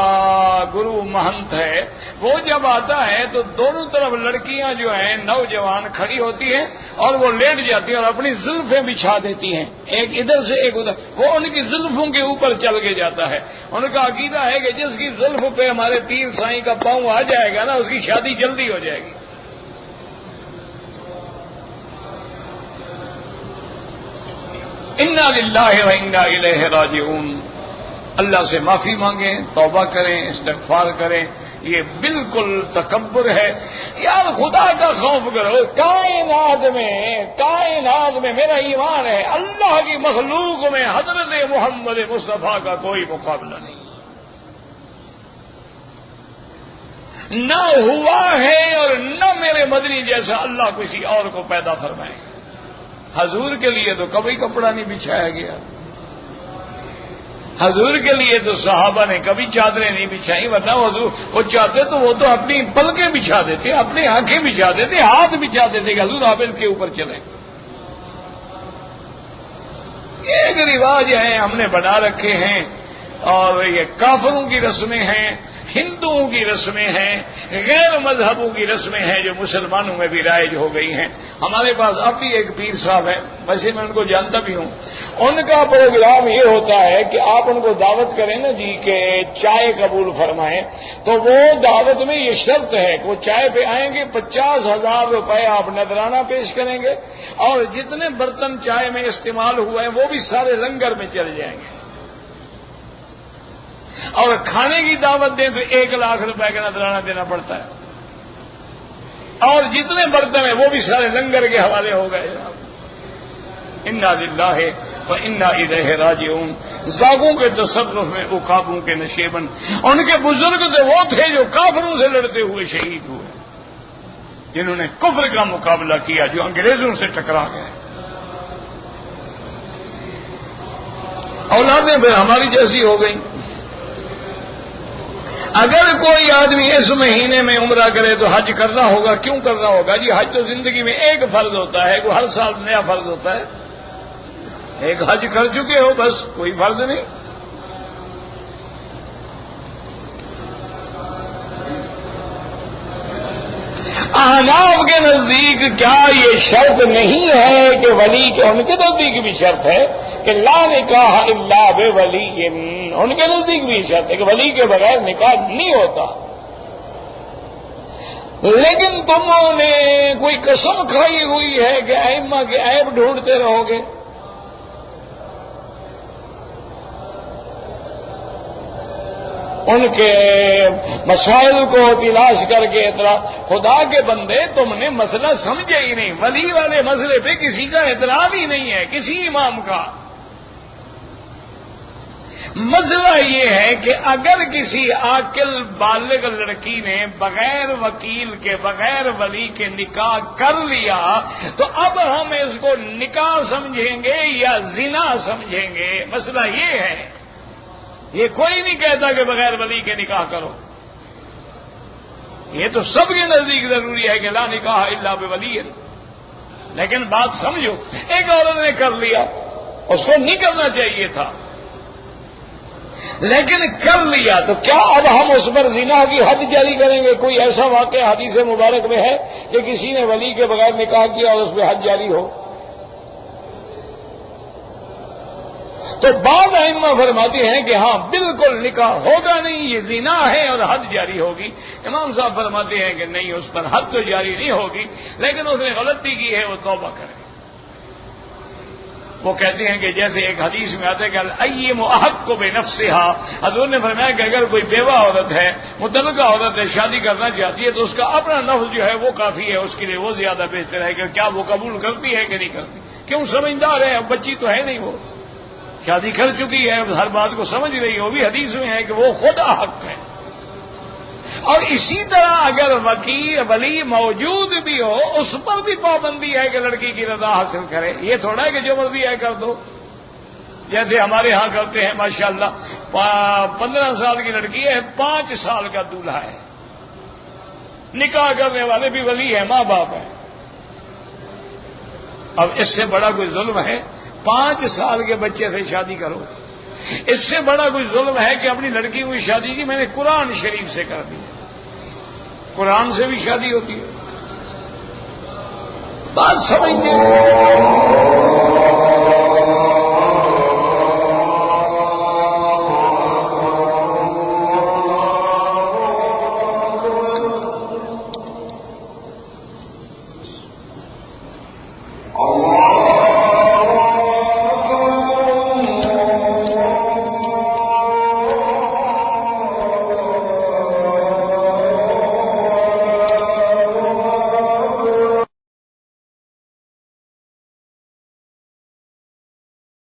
گرو مہنت ہے، وہ جب آتا ہے تو دونوں طرف لڑکیاں جو ہیں نوجوان کھڑی ہوتی ہیں اور وہ لیٹ جاتی ہیں اور اپنی زلفیں بچھا دیتی ہیں، ایک ادھر سے ایک ادھر. وہ ان کی زلفوں کے اوپر چل کے جاتا ہے. ان کا عقیدہ ہے کہ جس کی زلف پہ ہمارے پیر سائیں کا پاؤں آ جائے گا نا، اس کی شادی جلدی ہو جائے گی. انا للہ و انا الیہ راجعون. اللہ سے معافی مانگیں، توبہ کریں، استغفار کریں. یہ بالکل تکبر ہے. یار خدا کا خوف کرو. کائنات میں میرا ایمان ہے اللہ کی مخلوق میں حضرت محمد مصطفیٰ کا کوئی مقابلہ نہیں، نہ ہوا ہے اور نہ میرے مدنی جیسا اللہ کسی اور کو پیدا فرمائے. حضور کے لیے تو کبھی کپڑا نہیں بچھایا گیا، حضور کے لیے تو صحابہ نے کبھی چادریں نہیں بچھائی، ورنہ حضور وہ چاہتے تو وہ تو اپنی پلکیں بچھا دیتے، اپنی آنکھیں بچھا دیتے، ہاتھ بچھا دیتے کہ حضور آپ اس کے اوپر چلیں. ایک رواج ہے ہم نے بنا رکھے ہیں اور یہ کافروں کی رسمیں ہیں، ہندوؤں کی رسمیں ہیں، غیر مذہبوں کی رسمیں ہیں جو مسلمانوں میں بھی رائج ہو گئی ہیں. ہمارے پاس اب بھی ایک پیر صاحب ہیں، ویسے میں ان کو جانتا بھی ہوں. ان کا پروگرام یہ ہوتا ہے کہ آپ ان کو دعوت کریں نا جی کہ چائے قبول فرمائیں، تو وہ دعوت میں یہ شرط ہے کہ وہ چائے پہ آئیں گے 50,000 روپے آپ نذرانہ پیش کریں گے اور جتنے برتن چائے میں استعمال ہوئے ہیں وہ بھی سارے لنگر میں چل جائیں گے. اور کھانے کی دعوت دیں تو 1,00,000 روپے کا نذرانہ دینا پڑتا ہے اور جتنے برتن ہیں وہ بھی سارے لنگر کے حوالے ہو گئے. انا للہ و انا الیہ راجعون. زاغوں کے تصرف میں عقابوں کے نشیبن. ان کے بزرگ تو وہ تھے جو کافروں سے لڑتے ہوئے شہید ہوئے، جنہوں نے کفر کا مقابلہ کیا، جو انگریزوں سے ٹکرا گئے. اولادیں پھر ہماری جیسی ہو گئی. اگر کوئی آدمی اس مہینے میں عمرہ کرے تو حج کرنا ہوگا. کیوں کرنا ہوگا جی؟ حج تو زندگی میں ایک فرض ہوتا ہے، کوئی ہر سال نیا فرض ہوتا ہے. ایک حج کر چکے ہو بس، کوئی فرض نہیں. احناف کے نزدیک کیا یہ شرط نہیں ہے کہ ولی کے، ان کے نزدیک بھی شرط ہے کہ لا نکاح الا بولی. ان کے نزدیک بھی شرط ہے کہ ولی کے بغیر نکاح نہیں ہوتا. لیکن تم نے کوئی قسم کھائی ہوئی ہے کہ ائمہ کے عیب ڈھونڈتے رہو گے. ان کے مسائل کو تلاش کر کے اطلاع. خدا کے بندے تم نے مسئلہ سمجھے ہی نہیں. ولی والے مسئلے پہ کسی کا اعتراض ہی نہیں ہے، کسی امام کا. مسئلہ یہ ہے کہ اگر کسی عاقل بالغ لڑکی نے بغیر وکیل کے، بغیر ولی کے نکاح کر لیا تو اب ہم اس کو نکاح سمجھیں گے یا زنا سمجھیں گے؟ مسئلہ یہ ہے. یہ کوئی نہیں کہتا کہ بغیر ولی کے نکاح کرو. یہ تو سب کے نزدیک ضروری ہے کہ لا نکاح الا بولی. لیکن بات سمجھو، ایک عورت نے کر لیا، اس کو نہیں کرنا چاہیے تھا لیکن کر لیا، تو کیا اب ہم اس پر زنا کی حد جاری کریں گے؟ کوئی ایسا واقعہ حدیث مبارک میں ہے کہ کسی نے ولی کے بغیر نکاح کیا اور اس پہ حد جاری ہو؟ تو بعض ائمہ فرماتے ہیں کہ ہاں بالکل نکاح ہوگا نہیں، یہ زنا ہے اور حد جاری ہوگی. امام صاحب فرماتے ہیں کہ نہیں، اس پر حد تو جاری نہیں ہوگی، لیکن اس نے غلطی کی ہے، وہ توبہ کرے. وہ کہتے ہیں کہ جیسے ایک حدیث میں آتا ہے کہ الایم احق بنفسها، حضور نے فرمایا کہ اگر کوئی بیوہ عورت ہے، متعلقہ عورت ہے، شادی کرنا چاہتی ہے تو اس کا اپنا نفس جو ہے وہ کافی ہے، اس کے لیے وہ زیادہ بہتر ہے کہ کیا وہ قبول کرتی ہے کہ نہیں کرتی. کیوں؟ سمجھدار ہے، اب بچی تو ہے نہیں، وہ شادی کر چکی ہے، ہر بات کو سمجھ رہی ہے. وہ بھی حدیث میں ہے کہ وہ خود احق ہے. اور اسی طرح اگر ولی موجود بھی ہو، اس پر بھی پابندی ہے کہ لڑکی کی رضا حاصل کرے. یہ تھوڑا ہے کہ جو مرضی ہے کر دو، جیسے ہمارے ہاں کرتے ہیں ماشاءاللہ. 15 سال کی لڑکی ہے، 5 سال کا دولہا ہے، نکاح کرنے والے بھی ولی ہیں، ماں باپ ہیں. اب اس سے بڑا کوئی ظلم ہے 5 سال کے بچے سے شادی کرو؟ اس سے بڑا کوئی ظلم ہے کہ اپنی لڑکی کو شادی کی میں نے قرآن شریف سے کر دی. قرآن سے بھی شادی ہوتی ہے، بات سمجھتے ہیں.